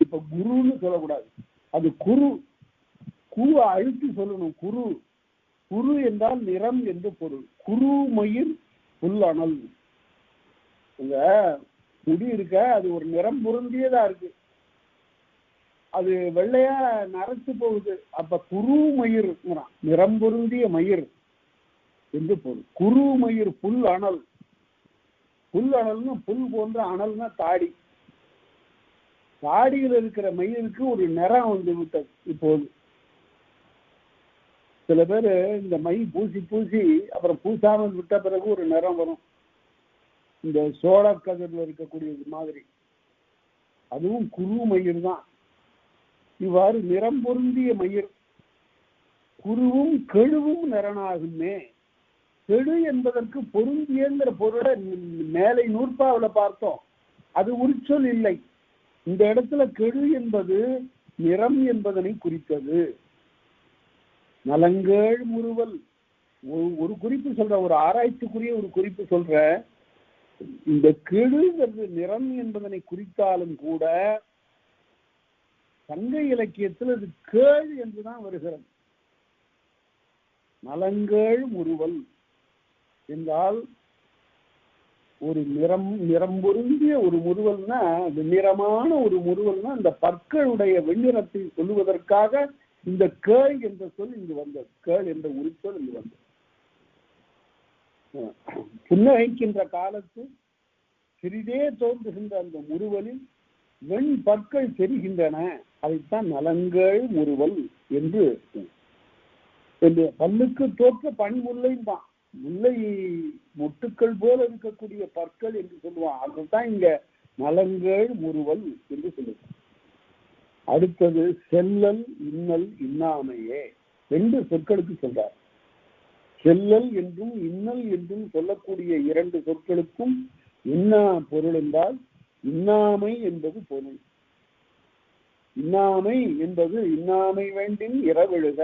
இப்ப குருன்னு சொல்லக்கூடாது. அது குரு. குருவை அழுத்தி சொல்லணும். குரு. குரு என்றால் நிறம் என்று பொருள். குரு மயிர் புல்லணல். இந்த முடி இருக்க அது ஒரு நிறம் பொருந்தியதா இருக்கு. அது வெள்ளையா நரைச்சு போகுது. அப்ப குரு மயிர், நிறம் பொருந்திய மயிர் என்று பொருள். குரு மயிர் புல் அனல். புல் அனல்னு புல் போன்ற அனல்னா தாடி. தாடியில் இருக்கிற மயிருக்கு ஒரு நிறம் வந்து விட்டது. இப்போது சில பேர் இந்த மை பூசி பூசி அப்புறம் பூசாமல் விட்ட பிறகு ஒரு நிறம் வரும். இந்த சோழர் கதிரில் இருக்கக்கூடியது மாதிரி. அதுவும் குரு மயிர் தான். இவ்வாறு நிறம் பொருந்திய மயிர். குருவும் கெழுவும் நிறனாகுமே. கெழு என்பதற்கு பொருந்தியங்கிற பொருளை மேலை நூற்பாவில் பார்த்தோம். அது உரிச்சொல் இல்லை. இந்த இடத்துல கெழு என்பது நிறம் என்பதனை குறித்தது. நலங்கேழ் முறுவல். ஒரு குறிப்பு சொல்ற, ஒரு ஆராய்ச்சிக்குரிய ஒரு குறிப்பு சொல்ற. இந்த கெழுங்கிறது நிறம் என்பதனை குறித்தாலும் கூட சங்க இலக்கியத்தில் அது கேள் என்றுதான் வருகிறது. நலங்கேழ் முறுவல் என்றால் ஒரு நிறம் பொருந்திய ஒரு முறுவல்னா, வெண்ணிறமான ஒரு முறுவல்னா அந்த பற்களுடைய வெண்ணிறத்தை சொல்லுவதற்காக இந்த கேள் என்ற சொல் இங்கு வந்தது. கேள் என்ற உரிச்சொல் இங்கு வந்தது. புன்னகைக்கின்ற காலத்து சிறிதே தோன்றுகின்ற அந்த முறுவலில் வெண் பற்கள் தெரிகின்றன. அதைத்தான் நலங்கேழ் முறுவல் என்று. பல்லுக்கு தோற்ற பனிமுல்லைம்பான். முல்லை மொட்டுக்கள் போல இருக்கக்கூடிய பற்கள் என்று சொல்லுவான். அதுதான் இங்க நலங்கேழ் முறுவல் என்று சொல்லுவான். அடுத்தது செல்லல் இன்னல் இன்னாமையே. ரெண்டு சொற்களுக்கு சொல்றார். செல்லல் என்றும் இன்னல் என்றும் சொல்லக்கூடிய இரண்டு சொற்களுக்கும் என்ன பொருள் என்றால், இன்னாமை என்பது பொருள். இன்னாமை என்பது இன்னாமை வேண்டின் இரவெழுக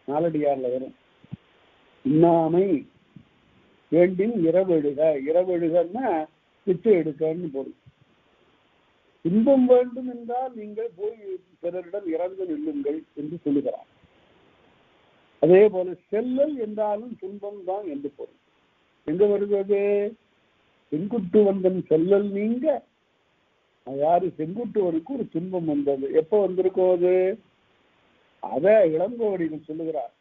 நாலடியார்ல வரும். இன்னாமை வேண்டின் இரவெழுக. இரவெழுகன்னா பிச்சை எடுக்கன்னு பொருள். துன்பம் வேண்டும் என்றால் நீங்கள் போய் பிறரிடம் இறந்து நில்லுங்கள் என்று சொல்லுகிறார். அதே போல செல்லல் என்றாலும் துன்பம் தான் என்று பொருள். எங்க வருகிறது? செங்குட்டு வந்தன் செல்லல் நீங்க. யாரு? செங்குட்டுவருக்கு ஒரு துன்பம் வந்தது. எப்ப வந்திருக்கோ அது? அத இளங்கோவடிகள் சொல்லுகிறார்.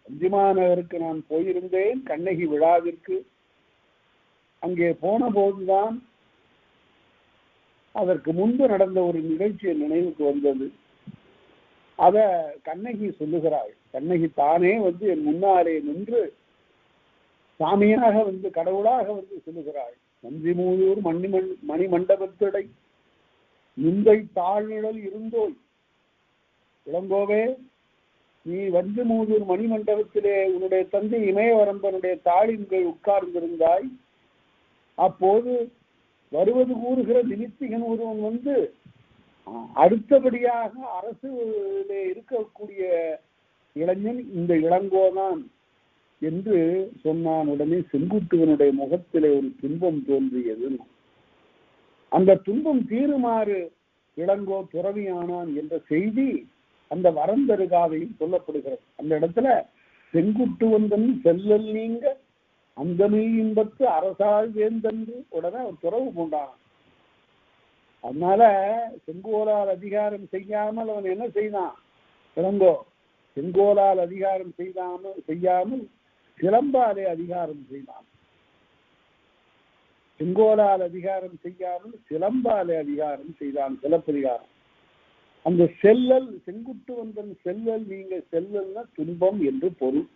அஞ்சிமாநகருக்கு நான் போயிருந்தேன் கண்ணகி விழாவிற்கு. அங்கே போன போதுதான் அதற்கு முன்பு நடந்த ஒரு நிகழ்ச்சி நினைவுக்கு வந்தது. அத கண்ணகி சொல்லுகிறாள். கண்ணகி தானே வந்து என் முன்னாலே நின்று சாமியாக வந்து கடவுளாக வந்து சொல்லுகிறாள். நஞ்சிமூதூர் மணி மண்டபத்திடை நிந்தை தாழ்நிழல் இருந்தோய். இளங்கோவே, நீ வஞ்சிமூதூர் மணிமண்டபத்திலே உன்னுடைய தந்தை இமயவரம்பனுடைய தாளின்கள் உட்கார்ந்திருந்தாய். அப்போது வருவது கூறுகிற நிமித்திகன் ஒருவன் வந்து அடுத்தபடியாக அரசிலே இருக்கக்கூடிய இளைஞன் இந்த இளங்கோதான் என்று சொன்னான். உடனே செங்குட்டுவனுடைய முகத்திலே ஒரு துன்பம் தோன்றியது. அந்த துன்பம் தீருமாறு இளங்கோ துறவியானான் என்ற செய்தி அந்த வரந்தருகாவையும் சொல்லப்படுகிறது. அந்த இடத்துல செங்குட்டுவந்தன் செல்லல் நீங்க அந்த இன்பத்து அரசால் வேந்தன்று உடனே அவர் துறவு கொண்டான். அதனால செங்கோலால் அதிகாரம் செய்யாமல் அவன் என்ன செய்தான்? இளங்கோ செங்கோலால் அதிகாரம் செய்யாமல் சிலம்பாலே அதிகாரம் செய்தான். செங்கோலால் அதிகாரம் செய்யாமல் சிலம்பாலே அதிகாரம் செய்தான். சிலப்பதிகாரம். அந்த செல்லல், செங்குட்டு வந்தன் செல்லல் நீங்க. செல்லல்னா துன்பம் என்று பொருள்.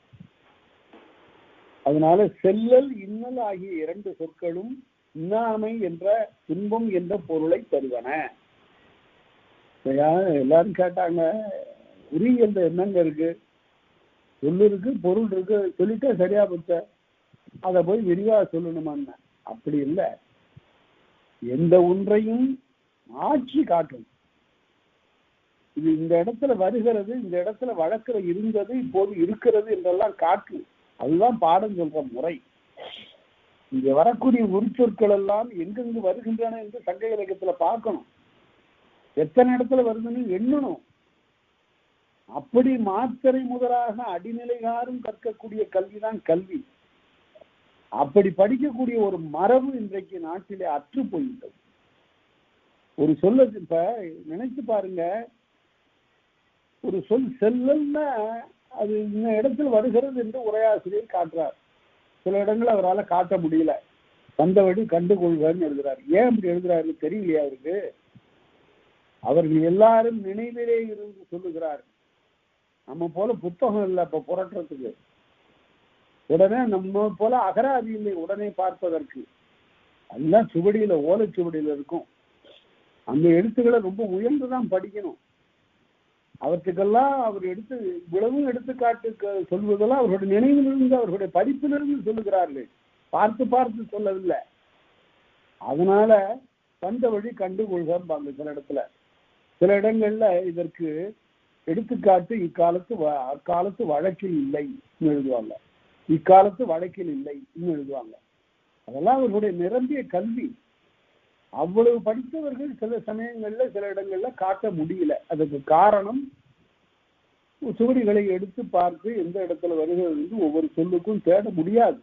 அதனால செல்லல் இன்னல் ஆகிய இரண்டு சொற்களும் இன்னாமை என்ற துன்பம் என்ற பொருளை தருவன. எல்லாரும் கேட்டாங்க, உரியல் என்னங்க இருக்கு? சொல்லு இருக்கு, பொருள் இருக்கு, சொல்லிட்டே சரியா போச்ச, அதை போய் விரிவா சொல்லணுமான்னு. அப்படி இல்லை. எந்த ஒன்றையும் ஆட்சி காட்டும். இது இந்த இடத்துல வருகிறது, இந்த இடத்துல வழக்கில் இருந்தது, இப்போது இருக்கிறது என்றெல்லாம் காட்டும். அதுதான் பாடம் சொல்ற முறை. இங்க வரக்கூடிய உரிச்சொற்கள் எல்லாம் எங்கெங்கு வருகின்றன என்று சங்க இலக்கியத்துல பார்க்கணும். எத்தனை இடத்துல வருதுன்னு எண்ணணும். அப்படி மாத்திரை முதலாக அடிநிலைகாரும் கற்கக்கூடிய கல்விதான் கல்வி. அப்படி படிக்கக்கூடிய ஒரு மரபு இன்றைக்கு நாட்டிலே அற்று போயிட்டது. ஒரு சொல்ல இப்ப நினைச்சு பாருங்க, ஒரு சொல் செல்லல்னா அது இந்த இடத்தில் வருகிறது என்று உரையாசிரியர் காட்டுறார். சில இடங்கள் அவரால் காட்ட முடியல. வந்தபடி கண்டுகொள்கன்னு எழுதுறாரு. ஏன் அப்படி எழுதுறாரு தெரியலையா அவருக்கு? அவர்கள் எல்லாரும் நினைவிலே இருந்து சொல்லுகிறார். நம்ம போல புத்தகம் இல்லை இப்ப புரட்டுறதுக்கு. உடனே நம்ம போல அகராதி இல்லை உடனே பார்ப்பதற்கு. எல்லாம் சுவடியில, ஓலைச்சுவடியில இருக்கும். அந்த எழுத்துக்களை ரொம்ப உயர்ந்துதான் படிக்கணும். அவற்றுக்கெல்லாம் அவர் இவ்வளவும் எடுத்துக்காட்டு சொல்வதெல்லாம் அவர்களுடைய நினைவிலிருந்து, அவர்களுடைய படிப்பிலிருந்து சொல்லுகிறார்கள். பார்த்து பார்த்து சொல்லவில்லை. அதனால வந்த வழி கண்டுகொள்கிறாங்க. சில இடத்துல, சில இடங்கள்ல இதற்கு எடுத்துக்காட்டு அக்காலத்து வழக்கில் இல்லை எழுதுவாங்க. இக்காலத்து வழக்கில் இல்லை எழுதுவாங்க. அதெல்லாம் அவர்களுடைய நிரம்பிய கல்வி. அவ்வளவு படித்தவர்கள் சில சமயங்கள்ல சில இடங்கள்ல காட்ட முடியல. அதுக்கு காரணம் சுவடிகளை எடுத்து பார்த்து எந்த இடத்துல வருகிறது என்று ஒவ்வொரு சொல்லுக்கும் தேட முடியாது.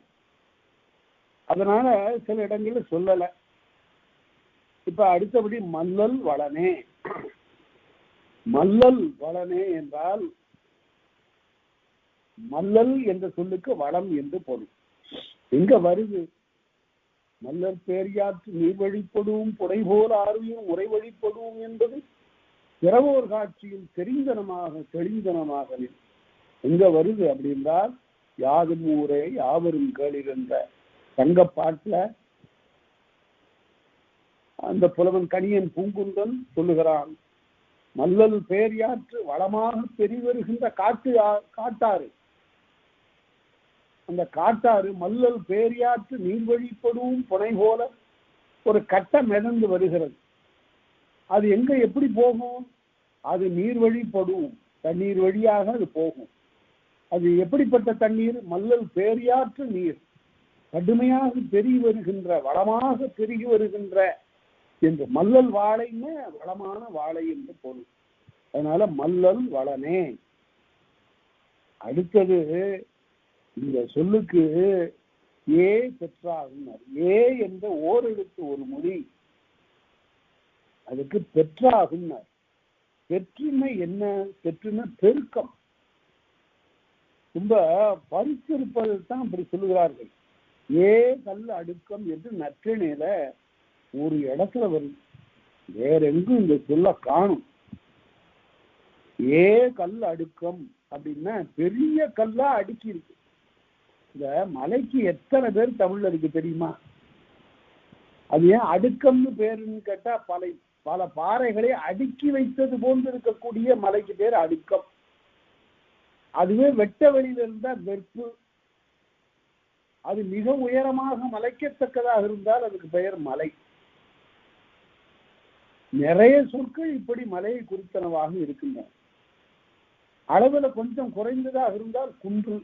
அதனால சில இடங்கள்ல சொல்லல. இப்ப அடுத்தபடி மல்லல் வளனே. மல்லல் வளனே என்றால் மல்லல் என்ற சொல்லுக்கு வளம் என்று பொருள். எங்க வருது? மல்லர் பேரியாற்று நீர் வழிப்படுவும் புடை போல் ஆர்வியும் உரை வழிப்படுவும் என்பது பிறவோர் காட்சியில் தெளிந்தனமாக எங்க வருது அப்படின்றால், யாதும் ஊரே யாவரும் கேளிர் என்ற சங்கப்பாட்டுல அந்த புலவன் கணியன் பூங்குன்றன் சொல்லுகிறான். மல்லல் பேரியாற்று வளமாக பெருவருகின்ற காட்டாறு. அந்த காட்டாறு மல்லல் பேரியாற்று நீர்வழிப்படுவும் புனை போல ஒரு கட்டம் மிதந்து வருகிறது. அது எங்க எப்படி போகும்? அது நீர் வழிப்படும், தண்ணீர் வழியாக அது போகும். அது எப்படிப்பட்ட தண்ணீர்? மல்லல் பேரியாற்று நீர், கடுமையாக பெருகி வருகின்ற, வளமாக பெருகி வருகின்ற என்று. மல்லல் வாழைன்னு வளமான வாழை என்று பொருள். அதனால மல்லல் வளனே. அடுத்தது இந்த சொல்லுக்கு ஏ பெற்றாகுனார். ஏ என்ற ஓரெழுத்து ஒரு மொழி, அதுக்கு பெற்றாகுனார். பெற்றுமை என்ன? பெற்றுமை பெருக்கம். ரொம்ப பரிசிருப்பதை தான் அப்படி சொல்லுகிறார்கள். ஏ கல் அடுக்கம் என்று நற்றிணையில ஒரு இடத்துல வருது, வேற எங்கும் இந்த சொல்ல காணும். ஏ கல் அடுக்கம் அப்படின்னா பெரிய கல்லா அடுக்கி இருக்கு. இந்த மலைக்கு எத்தனை பேர் தமிழ்ல இருக்கு தெரியுமா? அது ஏன் அடுக்கம்னு பேருன்னு கேட்டா, பல பாறைகளை அடுக்கி வைத்தது போன்று இருக்கக்கூடிய மலைக்கு பேர் அடுக்கம். அதுவே வெட்ட வெளியில இருந்தா வெற்பு. அது மிக உயரமாக மலைக்கத்தக்கதாக இருந்தால் அதுக்கு பெயர் மலை. நிறைய சொற்கள் இப்படி மலையை குறித்தனவாக இருக்கின்றன. அளவுல கொஞ்சம் குறைந்ததாக இருந்தால் குன்று.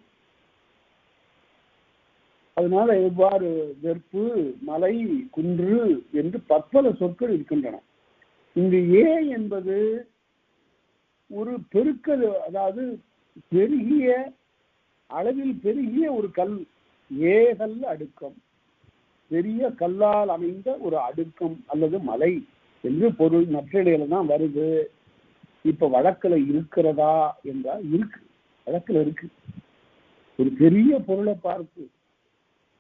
அதனால எவ்வாறு வெற்பு, மலை, குன்று என்று பற்பல சொற்கள் இருக்கின்றன. இங்கு ஏ என்பது ஒரு பெருக்கல், அதாவது பெருகிய, அளவில் பெருகிய ஒரு கல். ஏகல் அடுக்கம், பெரிய கல்லால் அமைந்த ஒரு அடுக்கம் அல்லது மலை என்று பொருள். நற்றிடையில தான் வருது. இப்ப வழக்குல இருக்கிறதா என்றால் இருக்கு, வழக்குல இருக்கு. ஒரு பெரிய பொருளை பார்த்து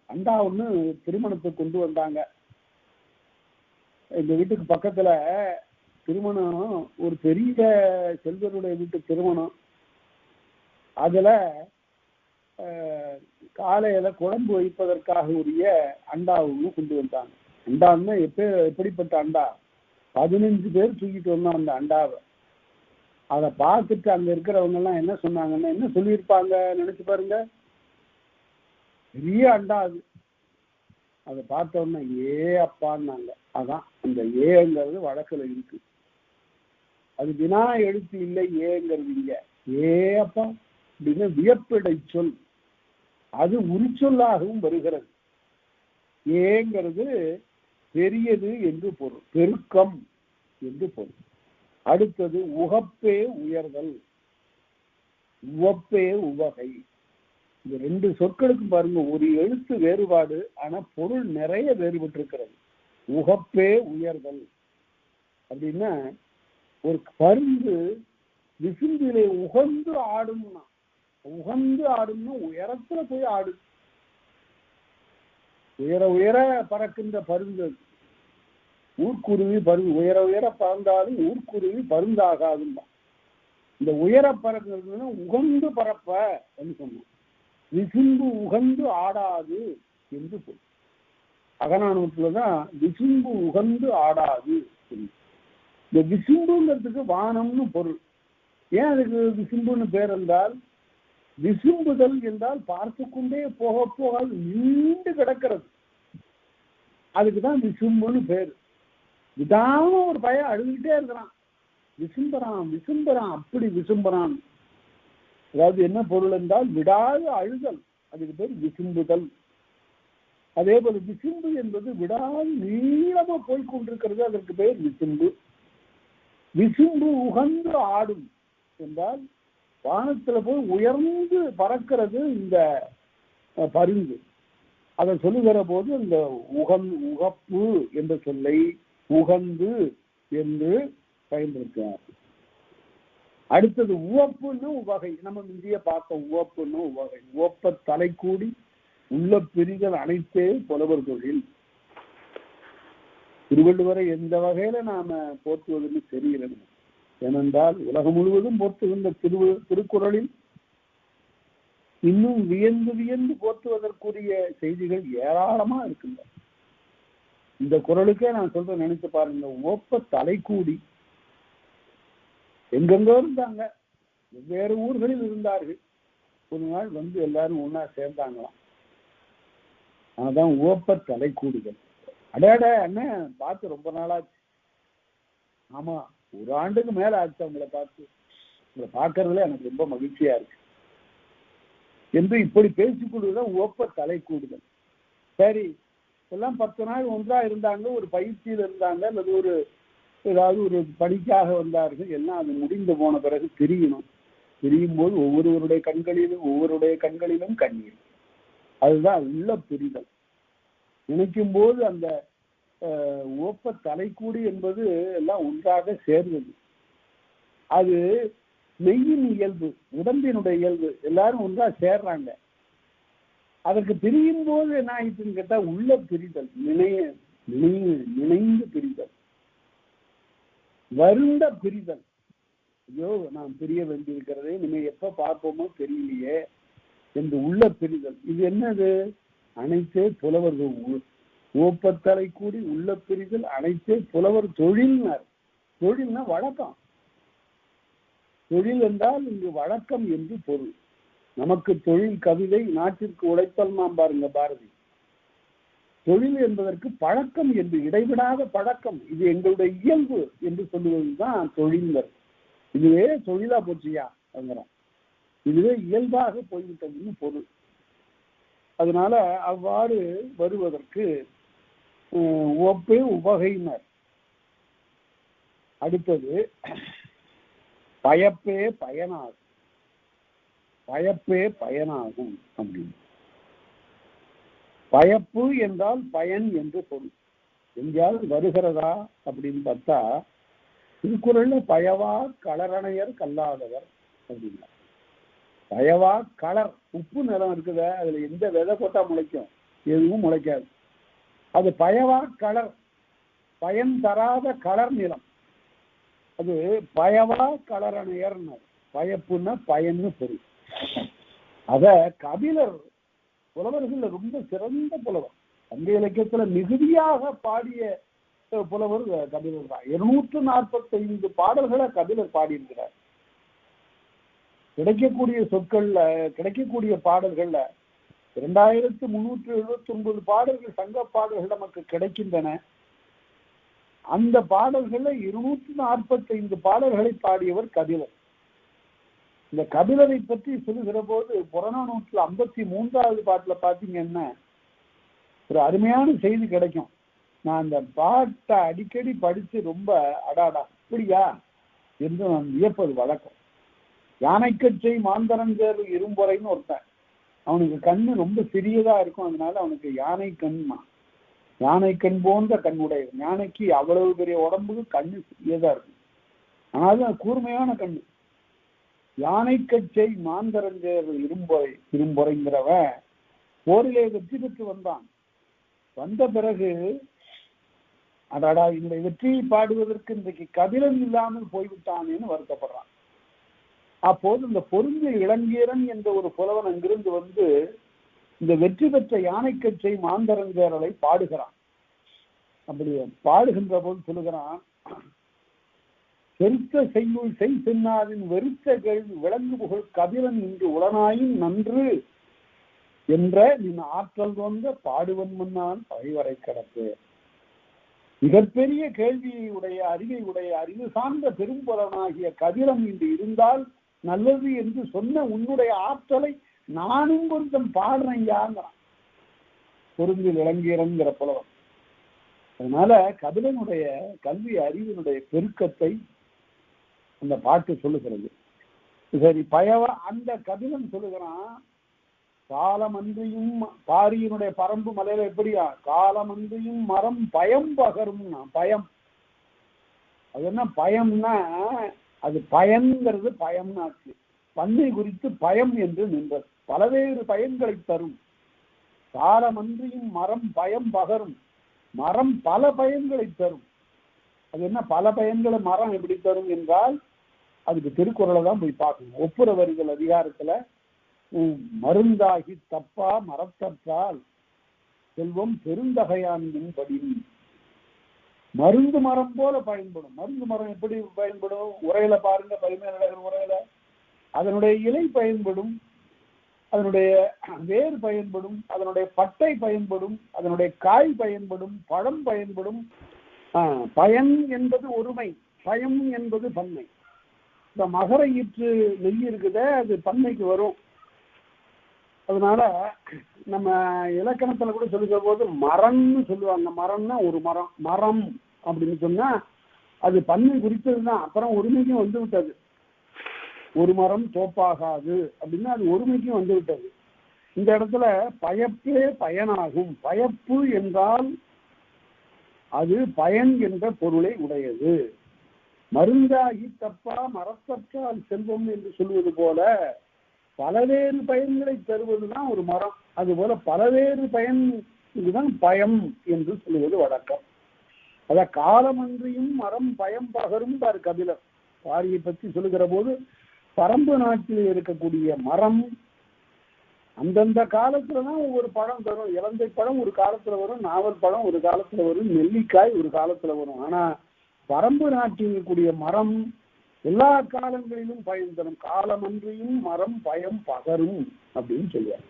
அண்டா ஒண்ணு திருமணத்தை கொண்டு வந்தாங்க. எங்க வீட்டுக்கு பக்கத்துல திருமணம், ஒரு பெரிய செல்வருடைய வீட்டு திருமணம். அதுல காலையில குழம்பு வைப்பதற்காக உரிய அண்டா ஒண்ணு கொண்டு வந்தாங்க. அண்டான்னா எப்படிப்பட்ட அண்டா? 15 பேர் தூக்கிட்டு வந்தோம் அந்த அண்டாவை. அதை பார்த்துட்டு அங்க இருக்கிறவங்க எல்லாம் என்ன சொன்னாங்கன்னா, என்ன சொல்லியிருப்பாங்க நினைச்சு பாருங்க. பெரிய அண்டா அது. அதை பார்த்த உடனே ஏ அப்பான்னாங்க. அதான் அந்த ஏங்கிறது வழக்குல இருக்கு. அது வினா எழுத்து இல்லை, ஏங்கிறது இங்க. ஏ அப்பா அப்படின்னு வியப்பிடை சொல், அது உரிச்சொல்லாகவும் வருகிறது. ஏங்கிறது பெரியது என்று பொருள், பெருக்கம் என்று பொருள். அடுத்தது உகப்பே உயர்தல், உவப்பே உவகை. இந்த ரெண்டு சொற்களுக்கும் பாருங்க ஒரு எழுத்து வேறுபாடு, ஆனா பொருள் நிறைய வேறுபட்டு இருக்கிறது. உகப்பே உயர்தல் அப்படின்னா, ஒரு பருந்து விசும்பிலே உகந்து ஆடும்னா, உகந்து ஆடும்னா உயரத்துல போய் ஆடு. உயர உயர பறக்கின்ற பருந்து. ஊர்க்குருவி பருந்து உயர உயர பறந்தாலும் ஊர்க்குருவி பருந்தாகாதுன்னா, இந்த உயர பறக்கிறதுனா உகந்து பறப்ப என்று சொன்னோம். விசும்பு உகந்து ஆடாது என்று பொருள். அகநானூற்றுலதான் விசும்பு உகந்து ஆடாது. இந்த விசும்புங்கிறதுக்கு வானம்னு பொருள். ஏன் அதுக்கு விசும்புன்னு பேர் என்றால், விசும்புதல் என்றால் பார்த்து கொண்டே போக போக நீண்டு கிடக்கிறது. அதுக்குதான் விசும்புன்னு பேரு. விடாம ஒரு பையன் அழுதுகிட்டே இருக்கிறான், விசும்புறான் விசும்புறான், அப்படி விசும்புறான். அதாவது என்ன பொருள் என்றால் விடாது அழுதல், அதுக்கு பேர் விசும்புதல். அதே போல விசும்பு என்பது விடாது நீளமா போய்கொண்டிருக்கிறது, அதற்கு பெயர் விசும்பு. விசும்பு உகந்து ஆடும் என்றால் வானத்துல போய் உயர்ந்து பறக்கிறது இந்த பருந்து. அதை சொல்லுகிற போது இந்த உகப்பு என்ற சொல்லை உகந்து என்று பயன்படுத்தினார். அடுத்தது உவப்புன்னு உவகை. நம்ம இந்திய பார்த்த உவப்புன்னு உவகை. உவப்ப தலை கூடி உள்ள பிரிகள் அனைத்தே புலவர் தொழில். திருவள்ளுவரை எந்த வகையில நாம போற்றுவதுன்னு தெரியல. ஏனென்றால் உலகம் முழுவதும் போற்றுகின்ற திருக்குறளில் இன்னும் வியந்து வியந்து போற்றுவதற்குரிய செய்திகள் ஏராளமா இருக்கின்றன. இந்த குறளுக்கே நான் சொல்றேன், நினைச்சு பாருங்க. உவப்ப தலை கூடி எங்கெங்கோ இருந்தாங்க, வெவ்வேறு ஊர்களில் இருந்தார்கள். ஒரு நாள் வந்து எல்லாரும் ஒன்னா சேர்ந்தாங்களாம். அதான் உவப்ப தலை கூடுதல். அடையாட அண்ணன் பார்த்து ரொம்ப நாளாச்சு. ஆமா, ஒரு ஆண்டுக்கு மேல ஆச்சு அவங்கள பார்த்து. உங்களை பார்க்கறதுல எனக்கு ரொம்ப மகிழ்ச்சியா இருக்கு. என்று இப்படி பேசிக்கொள்வதுதான் ஒப்ப தலை கூடுதல். சரி, எல்லாம் 10 நாள் ஒன்றா இருந்தாங்க, ஒரு பயிற்சியில் இருந்தாங்க, அல்லது ஒரு ஏதாவது ஒரு பணிக்காக வந்தார்கள். எல்லாம் அது முடிந்து போன பிறகு பிரியணும். பிரியும் போது ஒவ்வொருவருடைய கண்களிலும் கண்ணீர். அதுதான் உள்ள பிரிதல். நினைக்கும் போது அந்த ஒப்ப தலைக்கூடி என்பது எல்லாம் ஒன்றாக சேர்ந்தது. அது மெய்யின் இயல்பு, உடம்பினுடைய இயல்பு. எல்லாரும் ஒன்றா சேர்றாங்க. அதற்கு பிரியும் போது என்ன ஆயிடுச்சுன்னு கேட்டா உள்ள பிரிதல், நினைந்து பிரிதல், வருண்ட பிரிதல். ஐயோ நாம் பிரிய வேண்டியிருக்கிறதே, இனிமே எப்ப பார்ப்போமோ தெரியலையே என்று உள்ள பிரிதல். இது என்னது? அனைத்தே புலவர்கள் ஓப்பத்தலை கூடி உள்ள பிரிதல் அனைத்தே புலவர் தொழில்னார். தொழில்னா வழக்கம். தொழில் என்றால் இங்கு வழக்கம் என்று பொருள். நமக்கு தொழில் கவிதை, நாட்டிற்கு உழைத்தல் நாம் பாருங்க பாரதி. தொழில் என்பதற்கு பழக்கம் என்று, இடைவிடாத பழக்கம், இது எங்களுடைய இயல்பு என்று சொல்லுவதுதான் தொழில்கள். இதுவே தொழிலா போச்சியா அங்கிறோம். இதுவே இயல்பாக போய்விட்டதுன்னு பொருள். அதனால அவ்வாறு வருவதற்கு ஒப்பே உவகையினர். அடுத்தது பயப்பே பயனாகும். பயப்பே பயனாகும் அப்படின்னு. பயப்பு என்றால் பயன் என்று பொருள். எங்கேயாவது வருகிறதா அப்படின்னு பார்த்தா திருக்குறள்ல பயவா களரணையர் கல்லாதவர் அப்படின்னா. பயவா களர், உப்பு நிலம் இருக்குத, அதுல எந்த விதை போட்டா முளைக்கும்? எதுவும் முளைக்காது. அது பயவா களர், பயன் தராத களர் நிலம். அது பயவா களரணையர். பயப்புன்னா பயன்னு பொருள். அத கபிலர் புலவர்கள் ரொம்ப சிறந்த புலவர். சங்க இலக்கியத்துல மிகுதியாக பாடிய புலவர் கபிலர் தான். 245 பாடல்களை கபிலர் பாடியிருக்கிறார். கிடைக்கக்கூடிய சொற்கள்ல, கிடைக்கக்கூடிய பாடல்கள்ல 2379 பாடல்கள் சங்க பாடல்கள் நமக்கு கிடைக்கின்றன. அந்த பாடல்கள்ல 245 பாடல்களை பாடியவர் கபிலர். இந்த கபிலரை பற்றி சொல்லுகிற போது புறநானூற்றுல 53வது பாட்டுல பாத்தீங்கன்னா ஒரு அருமையான செய்தி கிடைக்கும். நான் அந்த பாட்டை அடிக்கடி படிச்சு ரொம்ப அடாடா அப்படியா என்று நான் வியப்பது வழக்கம். யானைக்கச்சை மாந்தரஞ்சேர் இரும்பொறைன்னு ஒருத்தன், அவனுக்கு கண்ணு ரொம்ப சிறியதா இருக்கும். அதனால அவனுக்கு யானை கண்மா, யானை கண் போன்ற கண்ணுடைய. யானைக்கு அவ்வளவு பெரிய உடம்புக்கு கண்ணு சிறியதா இருக்கும், ஆனாலும் கூர்மையான கண்ணு. யானைக்கச்சை மாந்தரஞ்சேர் இரும்பொறைங்கிறவன் போரிலே வெற்றி பெற்று வந்தான். வந்த பிறகு அடாடா இந்த வெற்றியை பாடுவதற்கு இன்றைக்கு கபிலன் இல்லாமல் போய்விட்டானேன்னு வருத்தப்படுறான். அப்போது இந்த பொருந்திய இளங்கீரன் என்ற ஒரு புலவன் அங்கிருந்து வந்து இந்த வெற்றி பெற்ற யானைக்கச்சை மாந்தரஞ்சேரலை பாடுகிறான். அப்படி பாடுகின்ற போது சொல்லுகிறான், செருத்த செய்யுள் செய் சென்னாவின் வெறுத்த கேள்வி விளங்கு புகழ் கபிலன் இன்று உளனாயின் நன்று என்ற நின் ஆற்றல் வந்த பாடுவன் முன்னால் பகைவரை கடப்பு. மிகப்பெரிய கேள்வியை உடைய, அறிவை உடைய, அறிவு சார்ந்த பெரும்புலனாகிய கபிலன் இன்று இருந்தால் நல்லது என்று சொன்ன உன்னுடைய ஆற்றலை நானும் கொஞ்சம் பாடுறேன் யாங்கிறான் பொருந்தில் இளங்கீரன்கிற புலவன். அதனால கபிலனுடைய கல்வி அறிவினுடைய பெருக்கத்தை அந்த பாட்டு சொல்லுகிறது. சரி, பயவா அந்த கபிலன் சொல்லுகிறான், காலமன்றியும் பாரியினுடைய பரம்பு மலையில எப்படியா காலமன்றியும் மரம் பயம் பகரும்னா. பயம் அது என்ன? பயம்னா அது பயன்கிறது பயம்னாச்சு. பண்ணை குறித்து பயம் என்று நின்றது. பலவேறு பயன்களை தரும். காலமன்றியும் மரம் பயம் பகரும். மரம் பல பயன்களை தரும். அது என்ன பல பயன்களை மரம் எப்படி தரும் என்றால் அதுக்கு திருக்குறளை தான் போய் பார்க்கணும். ஒப்புரவரிகள் அதிகாரத்துல மருந்தாகி தப்பா மரத்தற்றால் செல்வம் பெருந்தகையானின் படி. மருந்து மரம் போல பயன்படும். மருந்து மரம் எப்படி பயன்படும்? உரையில பாருங்க, பரிமேலழகர் உரையில அதனுடைய இலை பயன்படும், அதனுடைய வேர் பயன்படும், அதனுடைய பட்டை பயன்படும், அதனுடைய காய் பயன்படும், பழம் பயன்படும். பயன் என்பது ஒருமை, பயம் என்பது பன்மை. இந்த மகர ஈற்று நெய் இருக்குத, அது பன்மைக்கு வரும். அதனால நம்ம இலக்கணத்துல கூட சொல்லுகிற போது மரம்னு சொல்லுவாங்க. மரம்னா ஒரு மரம், மரம் அப்படின்னு சொன்னா அது பன்மை குறித்ததுதான். அப்புறம் ஒருமைக்கும் வந்து விட்டது. ஒரு மரம் தோப்பாகாது அப்படின்னா அது ஒருமைக்கும் வந்து விட்டது. இந்த இடத்துல பயப்பே பயனாகும். பயப்பு என்றால் அது பயன் என்ற பொருளை உடையது. மருந்தாகி தப்பா மரத்தற்றால் செல்வம் என்று சொல்வது போல பலவேறு பயன்களை தருவதுதான் ஒரு மரம். அதுபோல பலவேறு பயன் இதுதான் பயம் என்று சொல்லுவது வழக்கம். அத காலமன்றியும் மரம் பயம் பகரும் பார் கபிலர். பாரியை பற்றி சொல்லுகிற போது பரம்பு நாட்டில் இருக்கக்கூடிய மரம் அந்தந்த காலத்துலதான் ஒவ்வொரு பழம் தரும். இலந்தை பழம் ஒரு காலத்துல வரும், நாவல் பழம் ஒரு காலத்துல வரும், நெல்லிக்காய் ஒரு காலத்துல வரும். ஆனா பரம்பு நாட்டில் இருக்கக்கூடிய மரம் எல்லா காலங்களிலும் பயன் தரும். காலமன்றியும் மரம் பயம் பகரும் அப்படின்னு சொல்லுவார்.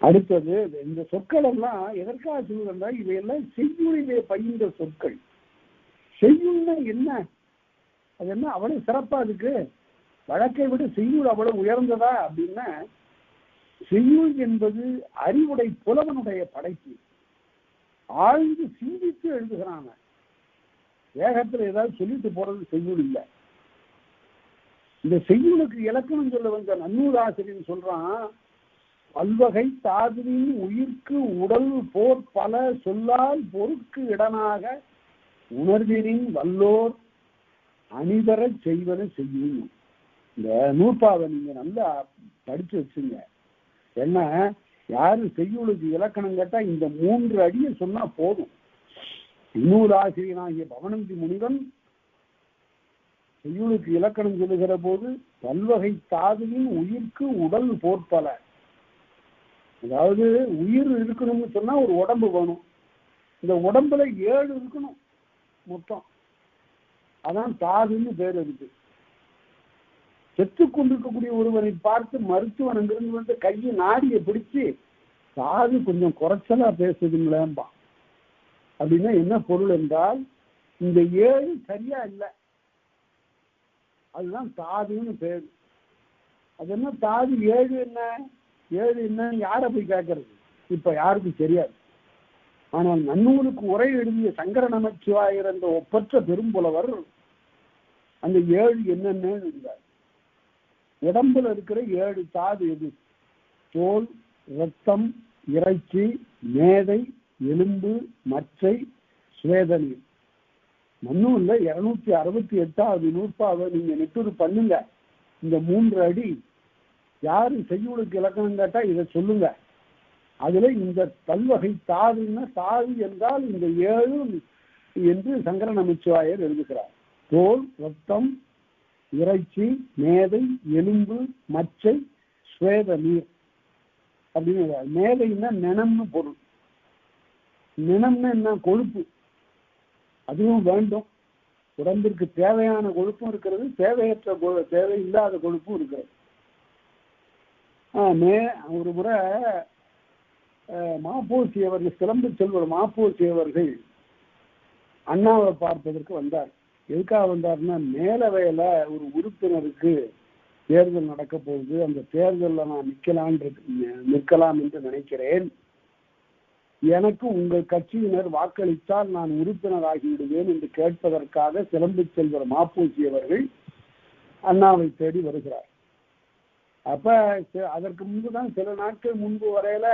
அடுத்தது இந்த சொற்கள் எல்லாம் எதற்காக சொல்லுறா? இவையெல்லாம் செய்யுளிலே பயின்ற சொற்கள். செய்யுள்னா என்ன? அது என்ன அவ்வளவு சிறப்பா இருக்கு? வழக்கை விட செய்யுள் அவ்வளவு உயர்ந்ததா அப்படின்னா, செய்யுள் என்பது அறிவுடை புலவனுடைய படைப்பு. ஆழ்ந்து சிந்தித்து எழுதுகிறாங்க. வேகத்துல ஏதாவது சொல்லிட்டு போறது செய்யுள் இல்லை. இந்த செய்யுளுக்கு இலக்கணம் சொல்ல வந்த நன்னூலாசிரியர் சொல்றான், பல்வகை தாதுவின் உயிர்க்கு உடல் போர் பல சொல்லால் பொருக்கு இடனாக உணர்வினின் வல்லோர் அணிதர செய்வன செய்யும். இந்த நூற்பாவை நீங்க நல்லா படிச்சு வச்சுங்க. என்ன யாரு செய்யுளுக்கு இலக்கணம் கேட்டா இந்த 3 அடியை சொன்னா போதும். நூலாசிரியனாகிய பவனந்தி முனிவன் செய்யுளுக்கு இலக்கணம் சொல்லுகிற போது பல்வகை தாதுவின் உயிர்க்கு உடல் போர்ப்பல. அதாவது உயிர் இருக்கணும்னு சொன்னா ஒரு உடம்பு வேணும். இந்த உடம்புல 7 இருக்கணும் மொத்தம். அதான் தாதுன்னு பேர் இருக்கு. செத்து கொண்டிருக்கக்கூடிய ஒருவரை பார்த்து மருத்துவன் அங்கிருந்து வந்து கையை நாடியை பிடிச்சு தாது கொஞ்சம் குறைச்சலா பேசுதுங்களேன்பா. அப்படின்னா என்ன பொருள் என்றால் இந்த 7 சரியா இல்லை, அதுதான் தாதுன்னு பேரு. அது என்ன தாது 7 என்ன 7 என்னன்னு யாரை போய் கேட்கறது? இப்ப யாருக்கும் தெரியாது. ஆனால் நன்னூலுக்கு உரை எழுதிய சங்கர நமச்சிவாயர் என்ற ஒப்பற்ற பெரும்புலவர் அந்த 7 என்னன்னு இருந்தார். உடம்புல இருக்கிற 7 தாது எது? தோல், இரத்தம், இறைச்சி, மேதை, எலும்பு, மச்சை, சுவேதநீர். நன்னூல்ல 268வது நூற்பாவை நீங்க நெட்டுரு பண்ணுங்க. இந்த 3 அடி யாரு செய்யுளுக்கு இலக்கணம் கேட்டா இதை சொல்லுங்க. அதுல இந்த பல்வகை தாதுன்னா தாது என்றால் இந்த 7 என்று சங்கர நமச்சிவாயர் எழுதுகிறார். தோல், ரத்தம், இறைச்சி, மேதை, எலும்பு, மச்சை, சுவேத நீர் அப்படின்னு. மேதைன்னா நினம்னு பொருள். நினம்னா என்ன? கொழுப்பு. அதுவும் வேண்டும். உடம்பிற்கு தேவையான கொழுப்பும் இருக்கிறது, தேவையற்ற தேவையில்லாத கொழுப்பும் இருக்கிறது. ஒரு முறை மாப்போசி அவர்கள், சிலம்பு செல்வர் மாப்போசி அவர்கள் அண்ணாவை பார்ப்பதற்கு வந்தார். எதுக்காக வந்தார்னா, மேலவையில ஒரு உறுப்பினருக்கு தேர்தல் நடக்க போகுது, அந்த தேர்தலில் நான் நிற்கலாம் என்று நினைக்கிறேன், எனக்கு உங்கள் கட்சியினர் வாக்களித்தால் நான் உறுப்பினர் ஆகிவிடுவேன் என்று கேட்பதற்காக சிலம்பு செல்வர் மாப்போசி அவர்கள் அண்ணாவை தேடி வருகிறார். அப்ப அதற்கு முன்புதான், சில நாட்கள் முன்பு வரையில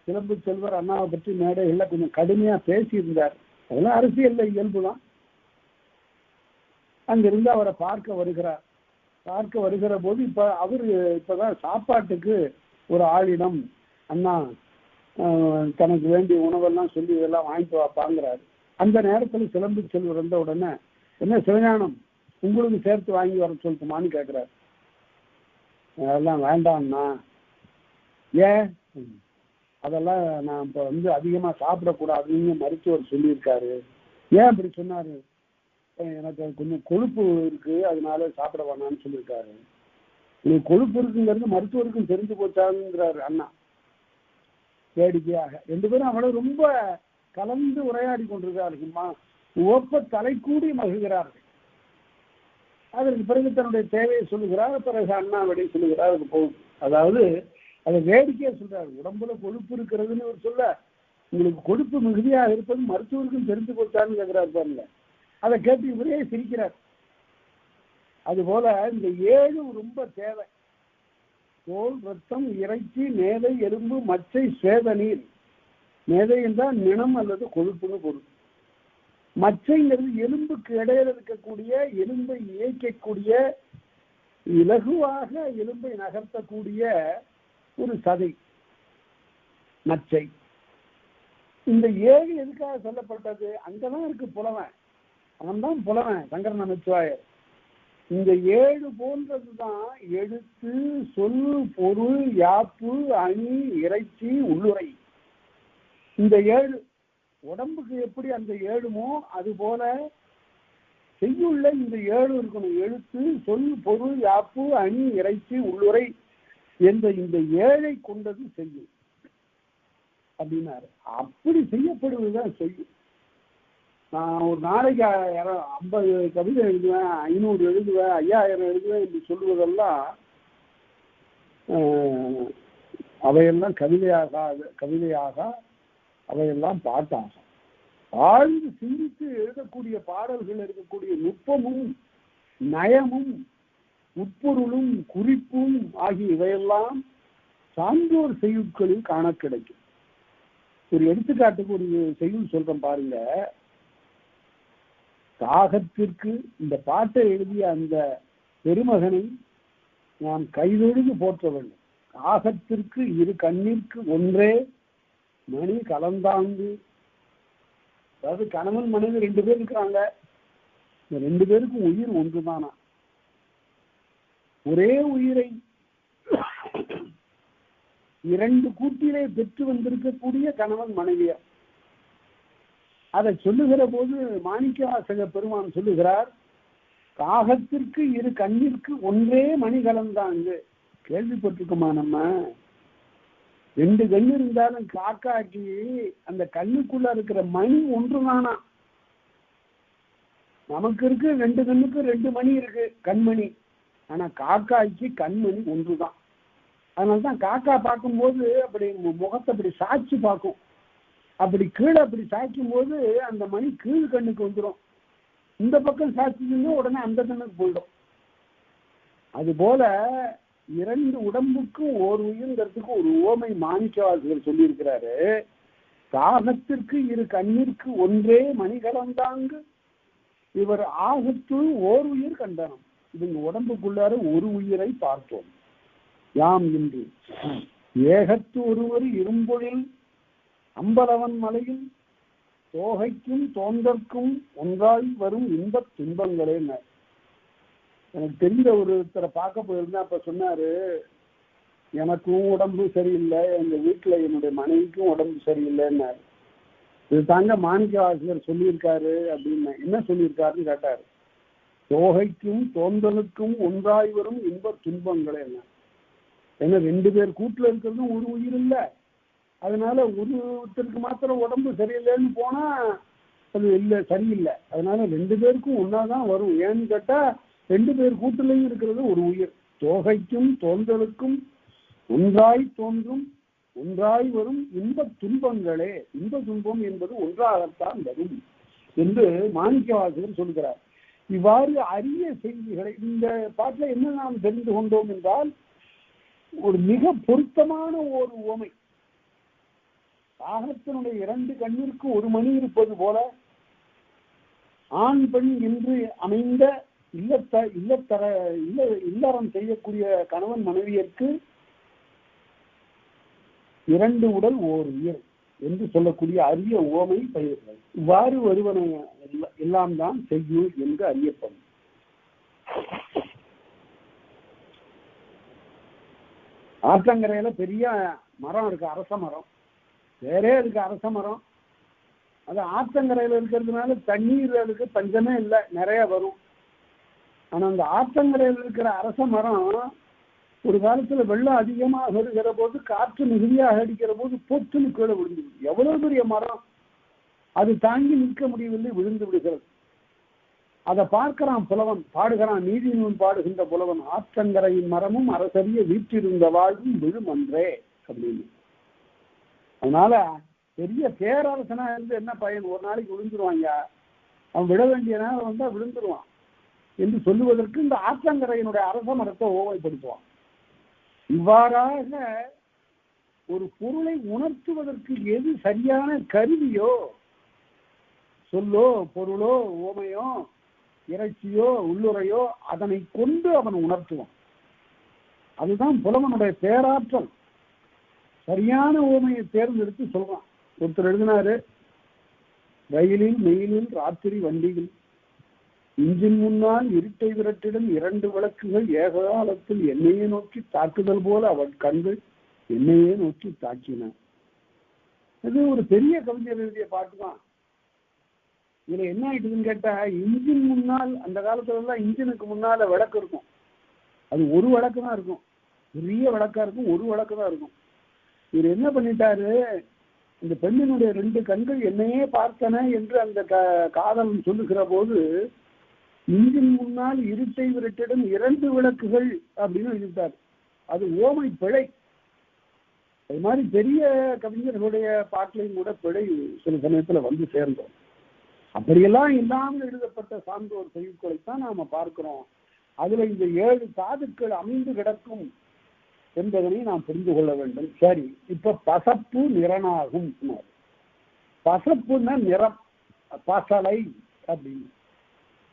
சிலம்பு செல்வர் அண்ணாவை பற்றி மேடைகள்ல கொஞ்சம் கடுமையா பேசியிருந்தார். அதெல்லாம் அரசியல்ல இயல்புதான். அங்கிருந்து அவரை பார்க்க வருகிறார். பார்க்க வருகிற போது இப்பதான் சாப்பாட்டுக்கு ஒரு ஆளிடம் அண்ணா தனக்கு வேண்டிய உணவெல்லாம் சொல்லி இதெல்லாம் வாங்கிட்டு வாப்பாங்கிறாரு. அந்த நேரத்தில் சிலம்பு செல்வர் வந்த உடனே, என்ன சிவஞானம் உங்களுக்கு சேர்த்து வாங்கி வர சொல்லட்டுமான்னு கேட்கிறாரு. அதெல்லாம் வேண்டாம்ண்ணா. ஏன்? அதெல்லாம் நான் இப்போ அதிகமா சாப்பிடக்கூடாதுன்னு மருத்துவர் சொல்லியிருக்காரு. ஏன் அப்படி சொன்னாரு? எனக்கு கொஞ்சம் கொழுப்பு இருக்கு, அதனால சாப்பிட வேணாம்னு சொல்லியிருக்காரு. நீ கொழுப்பு இருக்குங்கிறது மருத்துவருக்கும் தெரிஞ்சு போச்சாங்கிறாரு அண்ணா வேடிக்கையாக. 2 பேரும் அவளை ரொம்ப கலந்து உரையாடி கொண்டிருக்கிறார்கள். ஒப்ப தலை கூடி மகிழ்கிறார்கள். அதற்கு பிறகு தன்னுடைய தேவையை சொல்லுகிறார். பிறகு அண்ணா விடை சொல்லுகிறார். போகும். அதாவது அதை வேடிக்கையா சொல்றாரு. உடம்புல கொழுப்பு இருக்கிறதுன்னு ஒரு சொல்ல, உங்களுக்கு கொழுப்பு மிகுதியாக இருப்பது மருத்துவருக்கும் தெரிந்து கொடுத்தாருன்னு கேட்கிறாரு பாருங்க. அதை கேட்டு இவரே சிரிக்கிறார். அதுபோல இந்த 7 ரொம்ப தேவை. தோல், ரத்தம், இறைச்சி, மேதை, எலும்பு, மச்சை, சேத நீர். மேதை என்றால் நிணம் அல்லது கொழுப்புன்னு பொருள். மச்சைங்கிறது எலும்புக்கு இடையில இருக்கக்கூடிய, எலும்பை இயக்கக்கூடிய, இலகுவாக எலும்பை நகர்த்தக்கூடிய ஒரு சதை மச்சை. இந்த 7 எதுக்காக சொல்லப்பட்டது? அங்கதான் இருக்கு புலவன். அவன் தான் புலவன் சங்கர நமச்சிவாயர். இந்த 7 போன்றதுதான் எழுத்து, சொல், பொருள், யாப்பு, அணி, இறைச்சி, உள்ளுரை. இந்த 7 உடம்புக்கு எப்படி அந்த 7மோ அது போல செய்யுள்ள இந்த 7 இருக்கணும். எழுத்து, சொல், பொருள், யாப்பு, அணி, இறைச்சி, உள்ளுரை என்ற இந்த 7ஐ கொண்டது செய்யும் அப்படின்னாரு. அப்படி செய்யப்படுவதுதான் செய்யும். நான் ஒரு நாளைக்கு 50 கவிதை எழுதுவேன், 500 எழுதுவேன், 5000 எழுதுவேன் என்று சொல்லுவதெல்லாம் அவையெல்லாம் கவிதையாக அவையெல்லாம் பாட்டாகும். ஆழ்ந்து சிந்தித்து எழுதக்கூடிய பாடல்கள் இருக்கக்கூடிய நுட்பமும் நயமும் உட்பொருளும் குறிப்பும் ஆகிய இவையெல்லாம் சான்றோர் செய்யுட்களில் காண கிடைக்கும். ஒரு எடுத்துக்காட்டுக்கு ஒரு செய்யுள் சொல்றேன் பாருங்க. காகத்திற்கு இந்த பாட்டை எழுதிய அந்த பெருமகனை நாம் கைதொழுது போற்ற வேண்டும். காகத்திற்கு 2 கண்ணிற்கு ஒன்றே மணி கலந்தாங்கு. அதாவது கணவன் மனைவி 2 பேர் இருக்கிறாங்க. இந்த 2 பேருக்கும் உயிர் ஒன்றுதானா. ஒரே உயிரை 2 கூட்டிலே பெற்று வந்திருக்கக்கூடிய கணவன் மனைவியர். அதை சொல்லுகிற போது மாணிக்கவாசக பெருமான் சொல்லுகிறார், காகத்திற்கு 2 கண்ணிற்கு ஒன்றே மணி கலந்தாங்கு. கேள்விப்பட்டிருக்குமா நம்ம? 2 கண்ணு இருந்தாலும் காக்காக்கி அந்த கண்ணுக்குள்ள இருக்கிற மணி ஒன்றுதானா. நமக்கு இருக்கு 2 கண்ணுக்கு 2 மணி இருக்கு, கண்மணி. ஆனா காக்காய்க்கு கண்மணி ஒன்றுதான். அதனால்தான் காக்கா பார்க்கும்போது அப்படி முகத்தை அப்படி சாட்சி பார்க்கும். அப்படி கீழே அப்படி சாய்க்கும் போது அந்த மணி கீழ் கண்ணுக்கு வந்துடும். இந்த பக்கம் சாட்சிச்சுன்னா உடனே அந்த கண்ணுக்கு போயிடும். அது போல 2 உடம்புக்கும் ஓர் உயிர்ங்கிறதுக்கு ஒரு உவமை மாணிக்கவாசகர் சொல்லியிருக்கிறாரு. காகத்திற்கு 2 கண்ணிற்கு ஒன்றே மணி கலந்தாங்கு இவர் ஆகத்துள் ஓர் உயிர் கண்டனம். இவங்க உடம்புக்குள்ளார ஒரு உயிரை பார்த்தோம் யாம் இன்று. ஏகத்து ஒருவர் இரும்பொழில் அம்பலவன் மலையில் தோகைக்கும் தோன்றற்கும் ஒன்றாய் வரும் இன்பத் துன்பங்களே. எனக்கு தெரிந்த ஒருத்தரை பார்க்க போயிருந்தேன். அப்ப சொன்னாரு, எனக்கும் உடம்பு சரியில்லை, எங்க வீட்டுல என்னுடைய மனைவிக்கும் உடம்பு சரியில்லைன்னாரு. இது தாங்க மாணிக்கவாசகர் சொல்லியிருக்காரு அப்படின்னு. என்ன சொல்லியிருக்காருன்னு கேட்டாரு. தோகைக்கும் தோன்றலுக்கும் ஒன்றாய் வரும் இன்பத் துன்பங்களே. ஏன்னா 2 பேர் கூட்டுல இருக்கிறதும் ஒரு உயிர் இல்லை. அதனால ஒருத்தருக்கு மாத்திரம் உடம்பு சரியில்லைன்னு போனா அது இல்லை, சரியில்லை. அதனால 2 பேருக்கும் ஒன்னாதான் வரும். ஏன்னு கேட்டா 2 பேர் கூட்டுலையும் இருக்கிறது ஒரு உயிர். தோகைக்கும் தோன்றலுக்கும் ஒன்றாய் தோன்றும் ஒன்றாய் வரும் இன்பத் துன்பங்களே. இன்ப துன்பம் என்பது ஒன்றாகத்தான் வரும் என்று மாணிக்கவாசகர் சொல்கிறார். இவ்வாறு அரிய செய்திகளை இந்த பாட்டில் என்ன நாம் தெரிந்து கொண்டோம் என்றால், ஒரு மிக பொருத்தமான ஒரு உவமை. காகத்தினுடைய 2 கண்ணிற்கு ஒரு மணி இருப்பது போல ஆண் பெண் என்று அமைந்த இல்லறம் செய்யக்கூடிய கணவன் மனைவியருக்கு 2 உடல் ஓர் உயிர் என்று சொல்லக்கூடிய அரிய உவமை பயிர்கள். இவ்வாறு வருவன எல்லாம் தான் செய்யுள் என்று அறியப்படும். ஆற்றங்கரையில பெரிய மரம் இருக்கு, அரச மரம். வேறே இருக்கு அரச மரம். அது ஆற்றங்கரையில இருக்கிறதுனால தண்ணீருக்கு பஞ்சமே இல்லை, நிறைய வரும். ஆனா அந்த ஆற்றங்கரையில் இருக்கிற அரச மரம் ஒரு காலத்துல வெள்ளம் அதிகமாக வருகிற போது, காற்று மிகுதியாக அடிக்கிற போது பொத்துன்னு கீழே விழுந்து, எவ்வளவு பெரிய மரம் அது தாங்கி நிற்க முடியவில்லை, விழுந்து விடுகிறது. அதை பார்க்கிறான் புலவன், பாடுகிறான். நீதி நூல் பாடுகின்ற புலவன், ஆற்றங்கரையின் மரமும் அரசரிய வீற்றிருந்த வாழ்வும் விழும் அன்றே அப்படின்னு. அதனால பெரிய பேரரசனா இருந்து என்ன பயன்? ஒரு நாளைக்கு விழுந்துருவாங்க, அவன் விட வேண்டிய நேரம் வந்தா விழுந்துருவான் என்று சொல்லுவதற்கு இந்த ஆற்றங்கரையினுடைய அரச மரத்தை ஓமைப்படுத்துவான். இவ்வாறாக ஒரு பொருளை உணர்த்துவதற்கு எது சரியான கருவியோ, சொல்லோ பொருளோ ஓமையோ இறைச்சியோ உள்ளுரையோ, அதனை கொண்டு அவன் உணர்த்துவான். அதுதான் புலவனுடைய பேராற்றல். சரியான ஓமையை தேர்ந்தெடுத்து சொல்றான். ஒருத்தர் எழுதினாரு, ரயிலில் மெயிலில் ராத்திரி வண்டியில் இன்ஜின் முன்னால் இருட்டை விரட்டிடும் 2 விளக்குகள் ஏககாலத்தில் என்னையே நோக்கி தாக்குதல் போல அவன் கண்கள் என்னையே நோக்கி தாக்கின. இது ஒரு பெரிய கவிஞர் எழுதிய பாட்டு தான். இதுல என்ன ஆயிட்டுதுன்னு கேட்டா, இன்ஜின் முன்னால், அந்த காலத்துல எல்லாம் இன்ஜினுக்கு முன்னால விளக்கு இருக்கும், அது ஒரு விளக்கு தான் இருக்கும், பெரிய விளக்கா இருக்கும், ஒரு விளக்கு தான் இருக்கும். இவர் என்ன பண்ணிட்டாரு, இந்த பெண்ணினுடைய 2 கண்கள் என்னையே பார்த்தன என்று அந்த காதலன் சொல்லுகிற போது, இன்ஜின் முன்னால் இருட்டை விரட்டிடும் 2 விளக்குகள் அப்படின்னு எழுதிட்டார். அது ஓமை பிழை. அது மாதிரி பெரிய கவிஞர்களுடைய பாட்டிலையும் கூட பிழை சில சமயத்துல வந்து சேர்ந்தோம். அப்படியெல்லாம் இல்லாமல் எழுதப்பட்ட சான்றோர் செய்யுட்களைத்தான் நாம பார்க்கிறோம். அதுல இந்த 7 தாதுக்கள் அமைந்து கிடக்கும் என்பதனை நாம் புரிந்து கொள்ள வேண்டும். சரி, இப்ப பசப்பு நிறனாகும். பசப்புன்னா நிறம், பசலை அப்படின்னு.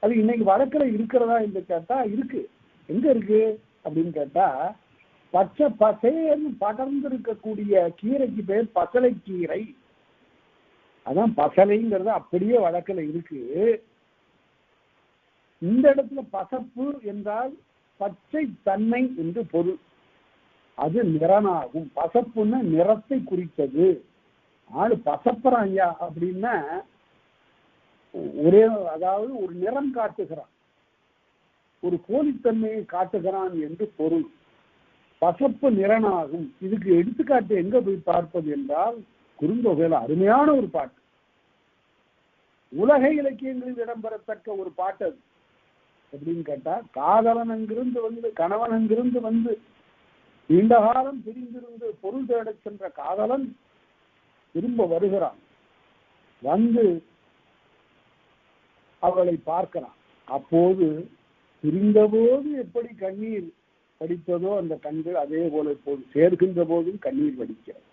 அது இன்னைக்கு வழக்கில் இருக்கிறதா என்று கேட்டா இருக்கு. எங்க இருக்கு அப்படின்னு கேட்டா, பச்சை பசேன்னு படர்ந்து இருக்கக்கூடிய கீரைக்கு பேர் பசலை கீரை. அதான் பசலைங்கிறது அப்படியே வழக்கில் இருக்கு. இந்த இடத்துல பசப்பு என்றால் பச்சை தன்மை என்று பொருள். அது நிறனாகும். பசப்புன்னா நிறத்தை குறித்தது. ஆளு பசப்புறாங்க அப்படின்னா ஒரே, அதாவது ஒரு நிறம் காட்டுகிறான், ஒரு போலித்தன்மையை காட்டுகிறான் என்று பொருள். பசப்பு நிறனாகும். இதுக்கு எடுத்துக்காட்டு எங்க போய் பார்ப்பது என்றால், குறுந்தொகையில அருமையான ஒரு பாட்டு, உலக இலக்கியங்களில் இடம்பெறத்தக்க ஒரு பாட்டு. அது எப்படின்னு கேட்டா, காதலன் அங்கிருந்து வந்து, கணவன் அங்கிருந்து வந்து, நீண்ட காலம் பிரிந்திருந்து பொருள் தேடச் சென்ற காதலன் திரும்ப வருகிறான். வந்து அவளை பார்க்கிறான். அப்போது பிரிந்தபோது எப்படி கண்ணீர் வடித்ததோ அந்த கண்கள், அதே போல இப்போது சேர்கின்ற போதும் கண்ணீர் வடிக்கிறது.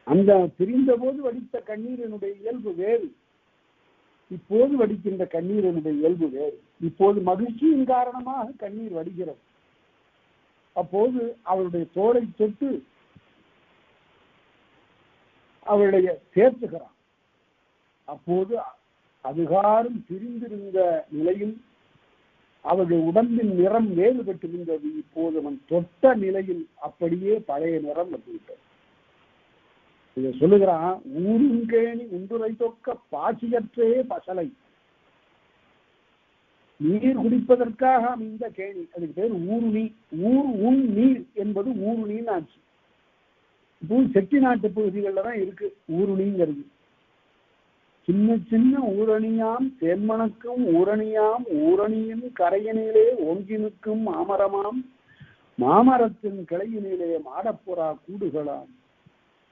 அந்த பிரிந்த போது வடித்த கண்ணீரினுடைய இயல்பு வேறு, இப்போது வடிக்கின்ற கண்ணீரினுடைய இயல்பு வேறு. இப்போது மகிழ்ச்சியின் காரணமாக கண்ணீர் வடிக்கிறது. அப்போது அவளுடைய தோளை தொட்டு அவளுடைய சேர்த்துகிறான். அப்போது அதுகாரும் பிரிந்திருந்த நிலையில் அவருடைய உடம்பின் நிறம் வேறுபட்டிருந்தது. இப்போது அவன் தொட்ட நிலையில் அப்படியே பழைய நிறம் வந்துவிட்டது. இதை சொல்லுகிறான், ஊருங்கேணி உண்டுரை தொக்க பாசியற்றே பசலை. நீர் குடிப்பதற்காக அமைந்த கேணி, அதுக்கு பேர் ஊருணி. உன் நீர் என்பது ஊருணின்னு ஆச்சு. இப்போ செட்டிநாட்டு பகுதிகளில் தான் இருக்கு ஊருணிங்கிறது. சின்ன சின்ன ஊரணியாம் தேன்மணக்கும் ஊரணியாம் ஊரணியின் கரையினிலே ஓங்கி நிற்கும் மாமரமாம் மாமரத்தின் கிளையினிலே மாடப்புறா கூடுகளாம்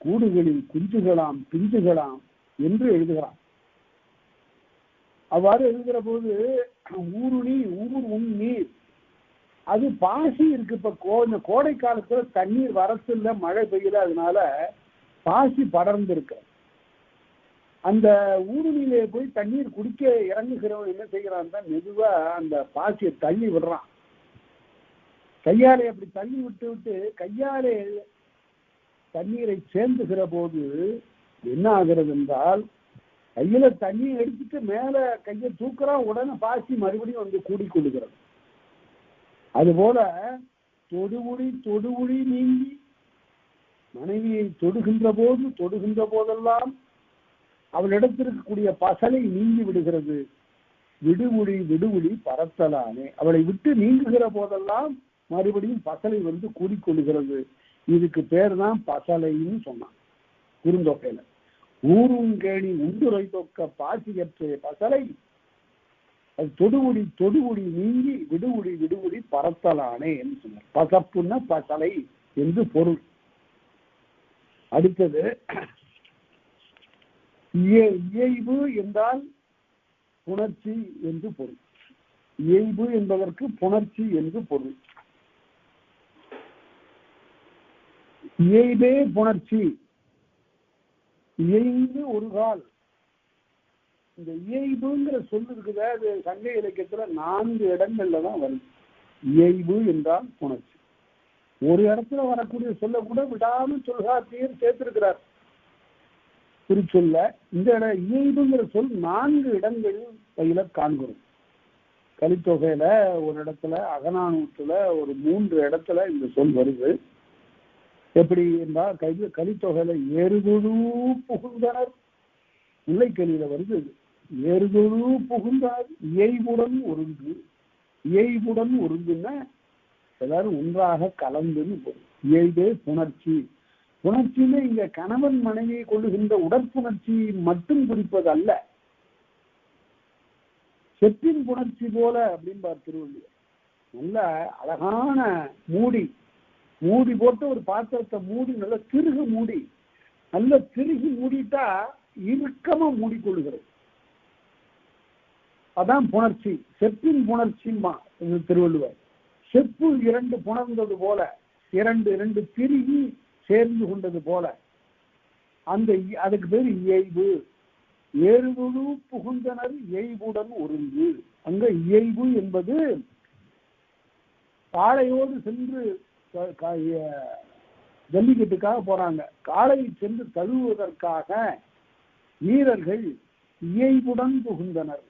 கூடுகளில் குஞ்சுகளாம் பிஞ்சுகளாம் என்று எழுதுகிறான். அவ்வாறு எழுதுகிற போது ஊருணி, ஊர் உன் நீர், அது பாசி இருக்கு. இப்ப இந்த கோடை காலத்துல தண்ணீர் வரத்துல மழை பெய்யல, அதனால பாசி படர்ந்து இருக்கு. அந்த ஊருணியிலே போய் தண்ணீர் குடிக்க இறங்குகிறவன் என்ன செய்கிறான், மெதுவா அந்த பாசியை தள்ளி விடுறான். கையாலே அப்படி தள்ளி விட்டு விட்டு கையாலே தண்ணீரை சேர்ந்துகிற போது என்ன ஆகிறது என்றால், கையில தண்ணீர் எடுத்துட்டு மேல கையை தூக்குறான், உடனே பாசி மறுபடியும் வந்து கூடிக்கொள்ளுகிறது. அதுபோல தொடுவுழி நீங்கி மனைவியை தொடுகின்ற போதெல்லாம் அவளிடத்திற்கக்கூடிய பசலை நீங்கி விடுகிறது. விடுவுழி பரத்தலானே, அவளை விட்டு நீங்குகிற போதெல்லாம் மறுபடியும் பசலை வந்து கூடிக்கொள்ளுகிறது. இதுக்கு பேர் தான் பசலைன்னு சொன்னான் குறுந்தொகையில. ஊருங்கேணி உண்டுரை தொக்க பாசியற்றே பசலை அது தொடுமுடி தொடுமுடி நீங்கி விடுமுடி விடுமுடி பரத்தலானே என்று சொன்னார். பசப்புன்னா பசலை என்று பொருள். அடுத்தது இயைபு என்றால் புணர்ச்சி என்று பொருள். இயைபு என்பதற்கு புணர்ச்சி என்று பொருள். இயைபே புணர்ச்சி, இயைந்து ஒரு கால். இந்த இயைபுங்கிற சொல் இருக்குதா, அது சங்க இலக்கியத்துல 4 இடங்கள்ல தான் வருது. இயைபு என்றால் புணர்ச்சி. ஒரு இடத்துல வரக்கூடிய சொல்ல கூட விடாம சொல்காப்பியர் சேர்த்திருக்கிறார் திருச்சொல்ல. இந்த இயைபுங்கிற சொல் 4 இடங்களில் கையில காண்கிறோம். கலித்தொகையில ஒரு இடத்துல, அகநானூற்றுல ஒரு 3 இடத்துல இந்த சொல் வருது. எப்படி என்றால் கலித்தொகையில ஏறுதொழு புகுந்தனர், முல்லைக்கலியில வருது. ஏறுதொழு புகுந்தார் இயைபுடன் ஒருங்கு. இயைபுடன் ஒருங்குன்னா எல்லாரும் ஒன்றாக கலந்துன்னு போகும். இயைபே புணர்ச்சி. புணர்ச்சின்னு இங்க கணவன் மனைவியை கொள்ளுகின்ற உடற்புணர்ச்சி மட்டும் குறிப்பது அல்ல. செப்பின் புணர்ச்சி போல அப்படின்பார் திருவள்ளுவர். நல்ல அழகான மூடி போட்டு ஒரு பாத்திரத்தை மூடி நல்ல திருகு மூடி, நல்ல திருகி மூடிட்டா இறுக்கமா மூடிக்கொள்ளுகிறது. அதான் புணர்ச்சி. செப்பின் புணர்ச்சிமா திருவள்ளுவர். செப்பு 2 புணர்ந்தது போல, 2 திருகி சேர்ந்து கொண்டது போல, அதுக்கு பேர் இயைபு. ஏறுதொழு புகுந்தனர் இயைபுடன் ஒருங்கு. அங்க இயைபு என்பது காளையோடு சென்று ஜல்லிக்கட்டுக்காக போறாங்க. காளையை சென்று தழுவுவதற்காக வீரர்கள் இயைபுடன் புகுந்தனர்,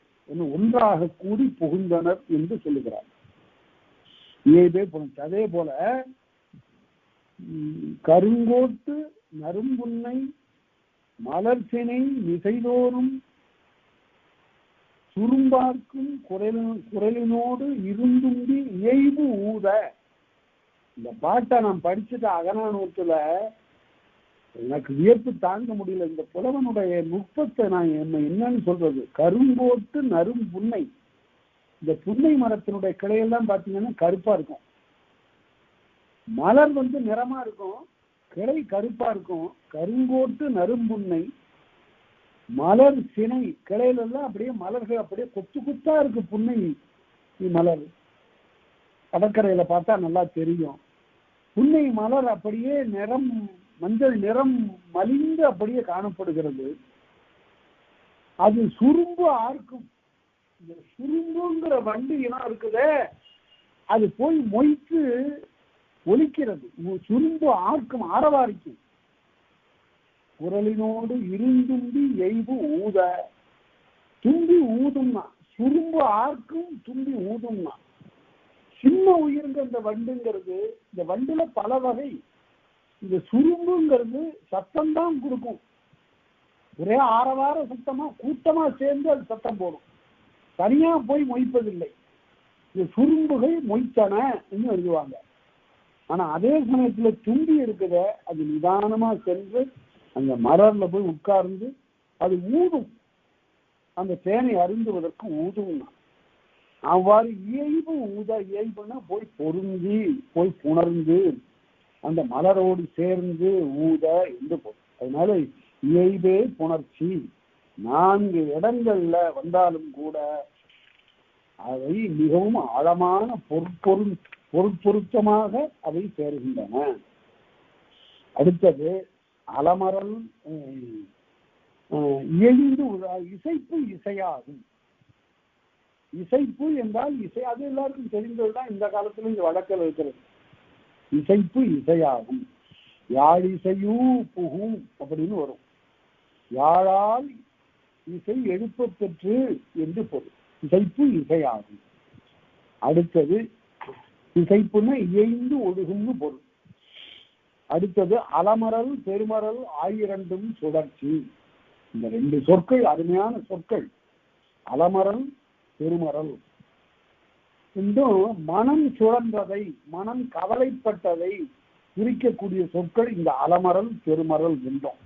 ஒன்றாக கூடி புகுந்தனர் என்று சொல்லுகிறார். இயைபே புணர்ச்சி. அதே போல கருங்கோட்டு நறும்புன்னை மலர்ச்சினை மிசைதோறும் சுரும்பார்க்கும் குரலினோடு இருந்தும்பி இயைபு ஊத. இந்த பாட்டை நான் படிச்சுட்டு அகநானூற்றுல எனக்கு வியப்பு தாங்க முடியல. இந்த புலவனுடைய நுட்பத்தை நான் என்னன்னு சொல்றது. கருங்கோட்டு நரும் புன்னை. இந்த புன்னை மரத்தினுடைய கிளையெல்லாம் பார்த்தீங்கன்னா கருப்பா இருக்கும். மலர் நிறமா இருக்கும், கிளை கருப்பா இருக்கும். கருங்கோட்டு நரும்புன்னை மலர் சினை. கிளையில எல்லாம் அப்படியே மலர்கள் அப்படியே கொத்து கொத்தா இருக்கு. புன்னை மலர் கடற்கரையில பார்த்தா நல்லா தெரியும். புன்னை மலர் அப்படியே நிறம் மஞ்சள் நிறம் மலிந்து அப்படியே காணப்படுகிறது. அது சுரும்பு ஆர்க்கும். இந்த சுரும்புங்கிற வண்டு இனம் இருக்குதே, அது போய் மொய்த்து ஒலிக்கிறது. சுரும்பு ஆர்க்கும், ஆரவாரிக்கும். குரலினோடு இருந்தும்பி எய்பு ஊத. தும்பி ஊதும்னா, சுரும்பு ஆர்க்கும் தும்பி ஊதும்னா. சின்ன உயிர்ங்க இந்த வண்டுங்கிறது. இந்த வண்டுல பல வகை. இந்த சுரும்புங்கிறது சத்தம்தான் கொடுக்கும். ஒரே ஆரவார சத்தமா கூட்டமா சேர்ந்து அது சத்தம் போடும், தனியா போய் மொய்ப்பதில்லை. இந்த சுரும்புகள் மொய்த்தன எழுதுவாங்க. ஆனா அதே சமயத்துல தும்பி இருக்குத, அது நிதானமா சென்று அந்த மலர்ல போய் உட்கார்ந்து அது ஊதும். அந்த தேனை அருந்துவதற்கு ஊதும். அவ்வாறு இயைபு ஊத. இயைபுன்னா போய் பொருந்தி, போய் புணர்ந்து அந்த மலரோடு சேர்ந்து ஊத என்று போகும். அதனால இயைபே புணர்ச்சி. 4 இடங்கள்ல வந்தாலும் கூட அவை மிகவும் ஆழமான பொருட்பொருத்தமாக அவை சேருகின்றன. அடுத்தது அலமரல் இயைந்து இசைப்பு இசையாகும். இசைப்பு என்றால் இசை, அது எல்லாருக்கும் தெரிந்ததுதான். இந்த காலத்துல இந்த வழக்கில் இருக்கிறது. இசைப்பு இசையாகும். யாழிசையூ புகும் அப்படின்னு வரும். யாழால் இசை எழுப்ப பெற்று என்று பொருள். இசைப்பு இசையாகும். அடுத்தது இசைப்புன்னா இயைந்து ஒழுகும்னு பொருள். அடுத்தது அலமரல் பெருமரல் ஆயிரண்டும் சுழற்சி. இந்த 2 சொற்கள் அருமையான சொற்கள். அலமரல் பெருமரல் என்றும் மனம் சுழன்றதை, மனம் கவலைப்பட்டதை குறிக்கக்கூடிய சொற்கள் இந்த அலமரல் பெருமரல் என்றும்.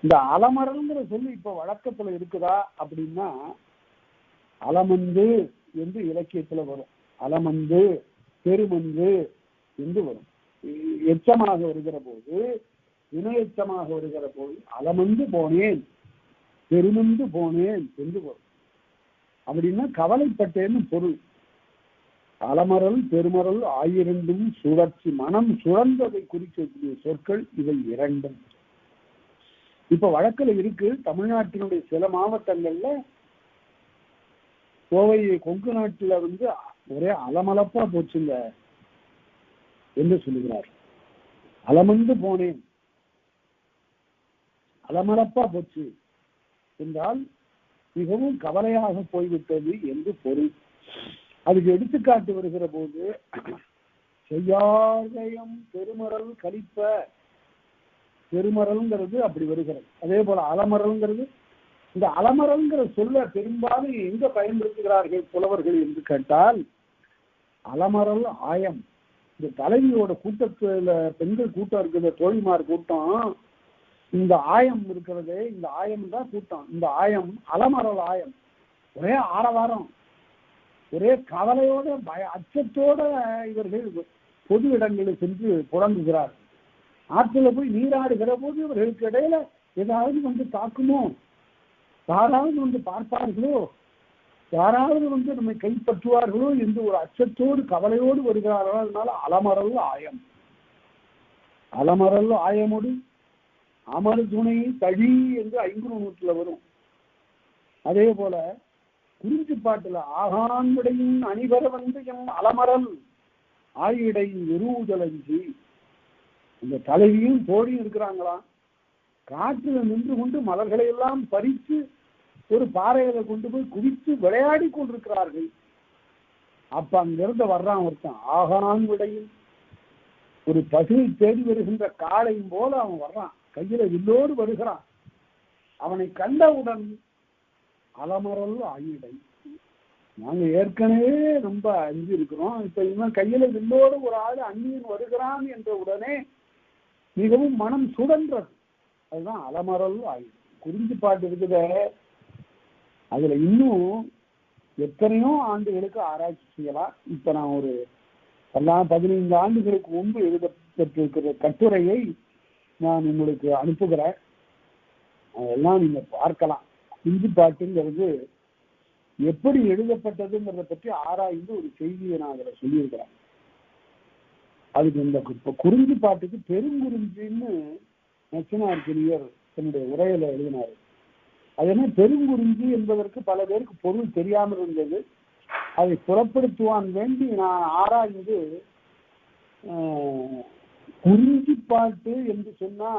இந்த அலமரல்ங்கிற சொல்லி இப்ப வழக்கத்துல இருக்குதா அப்படின்னா, அலமந்து என்று இலக்கியத்துல வரும். அலமந்து பெருமந்து என்று வரும். எச்சமாக வருகிற போது, இணையச்சமாக வருகிற போது அலமந்து போனேன் பெருமந்து போனேன் என்று வரும். அப்படின்னா கவலைப்பட்டேன்னு பொருள். அலமரல் பெருமரல் ஆயிரண்டும் சுழற்சி, மனம் சுழந்ததை குறிக்கக்கூடிய சொற்கள் இவை இரண்டும். இப்ப வழக்கில் இருக்கு. தமிழ்நாட்டினுடைய சில மாவட்டங்கள்ல, கோவை கொங்கு நாட்டுல ஒரே அலமலப்பா போச்சுங்க என்று சொல்லுகிறார். அலமந்து போனேன், அலமலப்பா போச்சு என்றால் மிகவும் கவலையாக போய்விட்டது என்று பொருள். அதுக்கு எடுத்துக்காட்டு வருகிற போது, செய்யாதயம் பெருமரல் கலிப்ப, பெருமரல்ங்கிறது அப்படி வருகிறது. அதே போல அலமரல்ங்கிறது, இந்த அலமரல்ங்கிற சொல்ல பெரும்பாலும் எங்க பயன்படுத்துகிறார்கள் புலவர்கள் என்று கேட்டால், அலமரல் ஆயம். இந்த தலைவியோட கூட்டத்துல பெண்கள் கூட்டம் இருக்குது, தோழிமார் கூட்டம், இந்த ஆயம் இருக்கிறது, இந்த ஆயம் தான் கூட்டம். இந்த ஆயம் அலமரல் ஆயம். ஒரே ஆரவாரம், ஒரே கவலையோட அச்சத்தோட இவர்கள் பொது இடங்களில் சென்று புலம்புகிறார். ஆற்றில் போய் நீராடுகிற போது இவர்களுக்கு இடையில ஏதாவது தாக்குமோ, யாராவது பார்ப்பார்களோ, யாராவது நம்மை கைப்பற்றுவார்களோ என்று ஒரு அச்சத்தோடு கவலையோடு வருகிறார்கள். அதனால அலமரல் ஆயம். அலமரல் ஆயமோடு அமர் துணை தழி என்று 500 வரும். அதே போல குறிஞ்சி பாட்டுல ஆகான்விடையின் அணிவர எம் அலமரல் ஆயிடை எருவுதலஞ்சி, இந்த தலைவியும் தோழியும் இருக்கிறாங்களாம். காற்றுல நின்று கொண்டு மலர்களை எல்லாம் பறித்து ஒரு பாறையில கொண்டு போய் குவித்து விளையாடி கொண்டிருக்கிறார்கள். அப்ப அங்கிருந்து வர்றான் ஒருத்தன், ஆகான் விடையில் ஒரு பசுவை தேடி வருகின்ற காளையும் போல அவன் வர்றான், கையில வில்லோடு வருகிறான். அவனை கண்டவுடன் அலமரல் ஆயிடை, நாங்க ஏற்கனவே ரொம்ப அஞ்சு இருக்கிறோம், இப்ப இவன் கையில வில்லோடு ஒரு ஆள் அந்நியன் வருகிறான் என்ற உடனே மிகவும் மனம் சுடன்றது. அதுதான் அலமரல் ஆயிடை. குறிஞ்சி பாட்டு இருக்குத, அதுல இன்னும் எத்தனையோ ஆண்டுகளுக்கு ஆராய்ச்சி செய்யலாம். இப்ப நான் ஒரு 15 ஆண்டுகளுக்கு முன்பு எழுதப்பட்டிருக்கிற கட்டுரையை நான் உங்களுக்கு அனுப்புகிறேன், அதெல்லாம் நீங்க பார்க்கலாம். குறிஞ்சி பாட்டுங்கிறது எப்படி எழுதப்பட்டதுங்கிறத பற்றி ஆராய்ந்து ஒரு செய்தியை நான் அதில் சொல்லியிருக்கிறேன். அதுக்கு இந்த குறிஞ்சி பாட்டுக்கு பெருங்குறிஞ்சின்னு நச்சினார்கினியர் தன்னுடைய உரையில எழுதினார். அது என்ன பெருங்குறிஞ்சி என்பதற்கு பல பேருக்கு பொருள் தெரியாமல் இருந்தது. அதை புறப்படுத்துவான் வேண்டி நான் ஆராய்ந்து, குறிஞ்சி பாட்டு என்று சொன்னா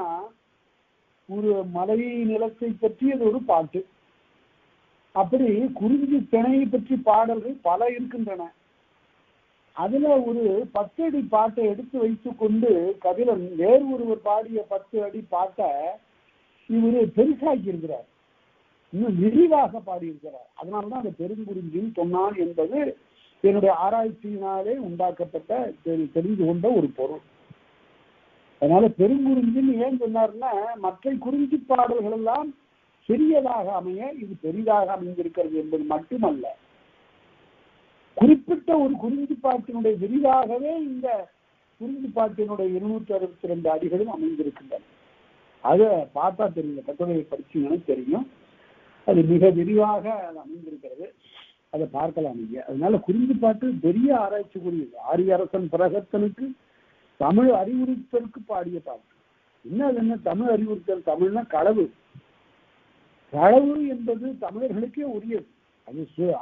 ஒரு மலை நிலத்தை பற்றியது ஒரு பாட்டு. அப்படி குறிஞ்சி திணையை பற்றி பாடல்கள் பல இருக்கின்றன. அதுல ஒரு 10 அடி பாட்டை எடுத்து வைத்துக் கொண்டு கபிலன் வேறு ஒருவர் பாடிய 10 அடி பாட்டை இவரு பெருசாக்கி இருக்கிறார், இன்னும் விரிவாக பாடியிருக்கிறார். அதனால்தான் அந்த பெருங்குறிஞ்சின்னு சொன்னான் என்பது என்னுடைய ஆராய்ச்சியினாலே உண்டாக்கப்பட்ட தெரிந்து கொண்ட ஒரு பொருள். அதனால பெருங்குறிஞ்சின்னு ஏன் சொன்னார்னா, மற்ற குறிஞ்சி பாடல்கள் எல்லாம் சிறியதாக அமைய இது பெரிதாக அமைந்திருக்கிறது என்பது மட்டுமல்ல, குறிப்பிட்ட ஒரு குறிஞ்சி பாட்டினுடைய விரிவாகவே இந்த குறிஞ்சி பாட்டினுடைய 262 அடிகளும் அமைந்திருக்கின்றன. அதை பார்த்தா தெரியும், கட்டுரையை படிச்சீங்கன்னா தெரியும், அது மிக விரிவாக அமைந்திருக்கிறது. அதை பார்க்கலாம் நீங்க. அதனால குறிஞ்சி பாட்டு பெரிய ஆராய்ச்சிக்குரியது. ஆரியரசன் பிரகத்தனுக்கு தமிழ் அறிவுறுத்தலுக்கு பாடிய பாட்டு. என்ன தமிழ் அறிவுறுத்தல்? தமிழ்னா களவு. களவு என்பது தமிழர்களுக்கே உரியது.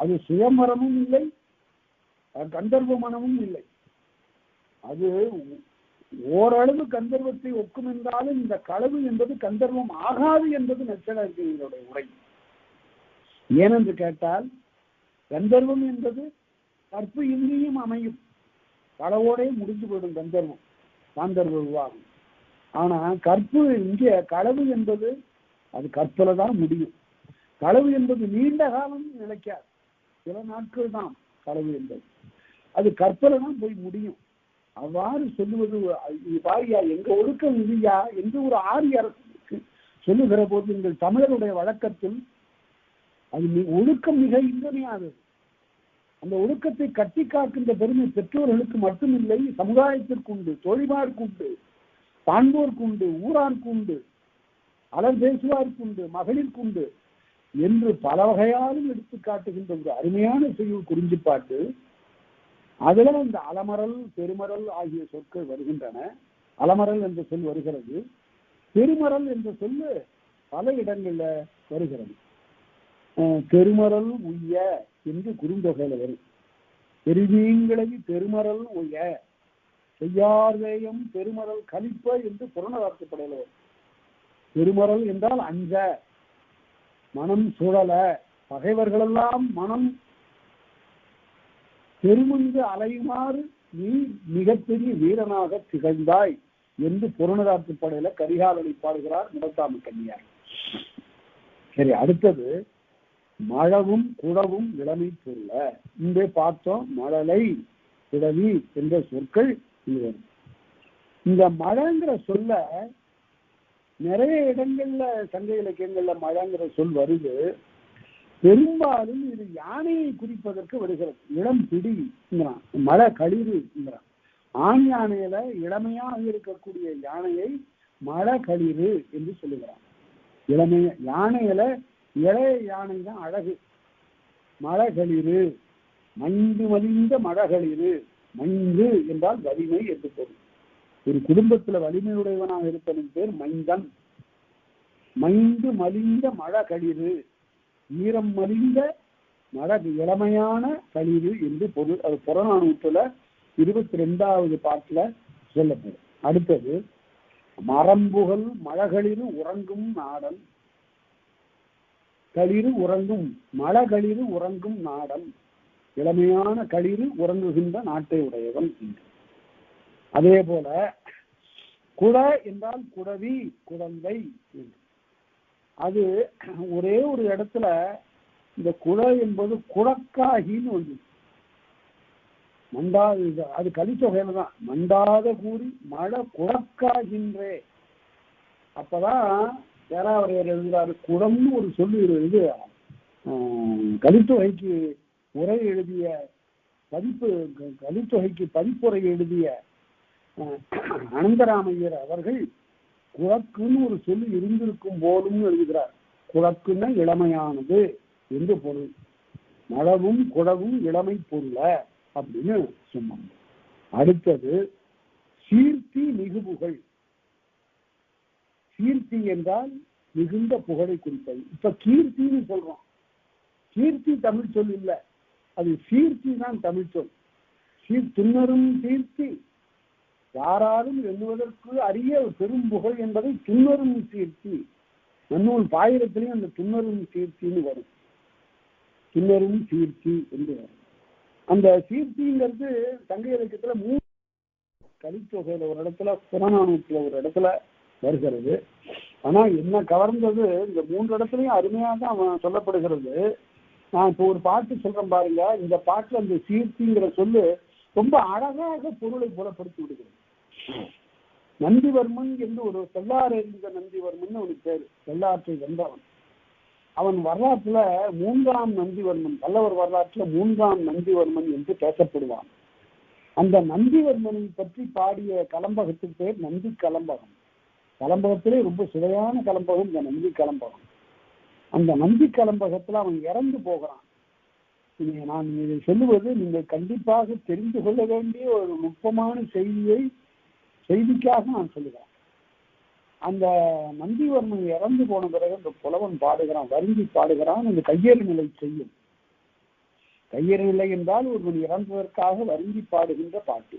அது சுயமரமும் இல்லை, கந்தர்வ மனமும் இல்லை. அது ஓரளவு கந்தர்வத்தை ஒக்கும் என்றாலும் இந்த களவு என்பது கந்தர்வம் ஆகாது என்பது நச்சினார்கினியருடைய உரை. ஏனென்று கேட்டால், கந்தர்வம் என்பது கற்பு இன்றியும் அமையும், களவோடே முடிஞ்சு போயிடும் கந்தர்வம், காந்தர்வ விவாகம். ஆனா கற்பு இங்கே களவு என்பது அது கற்பல தான் முடியும். களவு என்பது நீண்ட காலம் நிலைக்காது, சில நாட்கள் தான் களவு என்பது. அது கற்பல தான் போய் முடியும். அவ்வாறு சொல்லுவது பாரியா எங்க ஒழுக்கம் இல்லையா என்று ஒரு ஆரிய அரசுக்கு சொல்லுகிற போது, எங்கள் தமிழருடைய வழக்கத்தில் அது ஒழுக்கம் மிக இன்றியமையாதது. அந்த ஒழுக்கத்தை கட்டி காக்கின்ற பெருமை பெற்றோர்களுக்கு மட்டுமில்லை, சமுதாயத்திற்கு உண்டு, தோழிமாருக்கு உண்டு, சான்றோர்க்கு உண்டு, ஊராருக்கு உண்டு, அலர் பேசுவாருக்கு உண்டு, மகளிருக்கு உண்டு என்று பல வகையாலும் எடுத்து காட்டுகின்ற ஒரு அருமையான செய்யுள் குறிஞ்சிப்பாட்டு. அதுல இந்த அலமரல் பெருமரல் ஆகிய சொற்கள் வருகின்றன. அலமரல் என்ற சொல் வருகிறது, பெருமரல் என்ற சொல்லு பல இடங்கள்ல வருகிறது. பெருமரல் உய்ய என்று குறுந்தொகையில வரும். பெருவீங்களவி பெருமரல் உய்ய செய்யார்வேயம் பெருமரல் கலிப்ப என்று புறநானூற்றுப்படையில வரும். பெருமரல் என்றால் அஞ்ச, மனம் சுழல, பகைவர்களெல்லாம் மனம் பெருமந்து அலையுமாறு நீ மிகப்பெரிய வீரனாக திகழ்ந்தாய் என்று புறநானூற்றுப்படையில கரிகாலனை பாடுகிறார் முடத்தாம கன்னியார். சரி, அடுத்தது மழவும் குழவும் இளமை சொல்ல. இங்கே பார்த்தோம் மழலை குழவி என்ற சொற்கள் வரும். இந்த மழைங்கிற சொல்ல நிறைய இடங்கள்ல சங்க இலக்கியங்கள்ல மழைங்கிற சொல் வருது. பெரும்பாலும் இது யானையை குறிப்பதற்கு வருகிறது. இளம் பிடிங்கிறான், மழை களிறுங்கிறான். ஆண் யானையில இளமையாக இருக்கக்கூடிய யானையை மழை களிறு என்று சொல்லுகிறான். இளமைய யானையில இளைய யானை தான் அழகு. மழகளிறு, மைந்து மலிந்த மழகளிறு. மைந்து என்றால் வலிமை என்று பொருள். ஒரு குடும்பத்துல வலிமையுடையவனாக இருப்பதன் பேர் மைந்தன். மைந்து மலிந்த மழகளிறு, ஈரம் மலிந்த மழ இளமையான களிறு என்று பொருள். அது புறநானூற்றுல 22வது பாட்டுல சொல்லப்படும். அடுத்தது மரம்புகள் மழகளிறு உறங்கும் நாடன். களிறு உறங்கும், மழகளிறு உறங்கும் நாடன், இளமையான களிறு உறங்குகின்ற நாட்டை உடையவன். அதே போல குட என்றால் குடவி, குழந்தை. அது ஒரே ஒரு இடத்துல இந்த குட என்பது குடக்காகின்னு வந்து மண்டாத, அது கலித்தொகையில தான். மண்டாத கூறி மழை குடக்காகின்றே. அப்பதான் பேராவரையர் எழுதுகிறாரு, குடம்னு ஒரு சொல்லு இது கலித்தொகைக்கு உரை எழுதிய பதிப்பு, கலித்தொகைக்கு பதிப்புரை எழுதிய அனந்தராமையர் அவர்கள் குழக்குன்னு ஒரு சொல்லு இருந்திருக்கும் போலும் எழுதுகிறார். குழக்குன்னா இளமையானது என்று பொருள். மழவும் குழவும் இளமை பொருள அப்படின்னு சொன்னாங்க. அடுத்தது சீர்த்தி மிகுபுகழ். கீர்த்தி என்றால் மிகுந்த புகழை குறிப்பது. இப்ப கீர்த்தின்னு சொல்றோம். கீர்த்தி தமிழ் சொல் இல்லை, அது சீர்த்தி தான் தமிழ் சொல். துன்னரும் கீர்த்தி, யாராலும் எண்ணுவதற்கு அரிய பெரும் புகழ் என்பதை துன்னரும் கீர்த்தி. நன்னூல் பாயிரத்திலையும் அந்த துன்னரும் கீர்த்தின்னு வரும். துன்னரும் கீர்த்தி என்று வரும். அந்த கீர்த்திங்கிறது சங்க இலக்கியத்துல 3 கலித்தொகையில ஒரு இடத்துல, புறநானூற்றுல ஒரு இடத்துல வருகிறது. ஆனா என்ன கவர்ந்தது, இந்த 3 இடத்துலயும் அருமையாக தான் சொல்லப்படுகிறது. நான் இப்போ ஒரு பாட்டு சொல்றேன் பாருங்க. இந்த பாட்டுல அந்த சீர்த்திங்கிற சொல்லு ரொம்ப அழகாக பொருளை புலப்படுத்தி விடுகிறது. நந்திவர்மன் என்று ஒரு செல்லார் என்கிற நந்திவர்மன் அவனுக்கு பேரு. செல்லாற்றை வென்றவன். அவன் வரலாற்றுல 3ஆம் நந்திவர்மன், பல்லவர் வரலாற்றுல 3ஆம் நந்திவர்மன் என்று பேசப்படுவான். அந்த நந்திவர்மனை பற்றி பாடிய கலம்பகத்துக்கு பேர் நந்தி கலம்பகம். கலம்பகத்திலே ரொம்ப சுவையான கலம்பகம் இந்த நந்தி கலம்பகம். அந்த நந்தி கலம்பகத்துல அவன் இறந்து போகிறான். நான் இதை சொல்லுவது நீங்கள் கண்டிப்பாக தெரிந்து கொள்ள வேண்டிய ஒரு நுட்பமான செய்திக்காக நான் சொல்லுகிறேன். அந்த நந்திவர்மன் இறந்து போன பிறகு அந்த புலவன் பாடுகிறான், வருந்தி பாடுகிறான். அந்த கையறு நிலை செய்யும். கையறு நிலை என்றால் ஒருவன் இறந்ததற்காக வருந்தி பாடுகின்ற பாட்டு.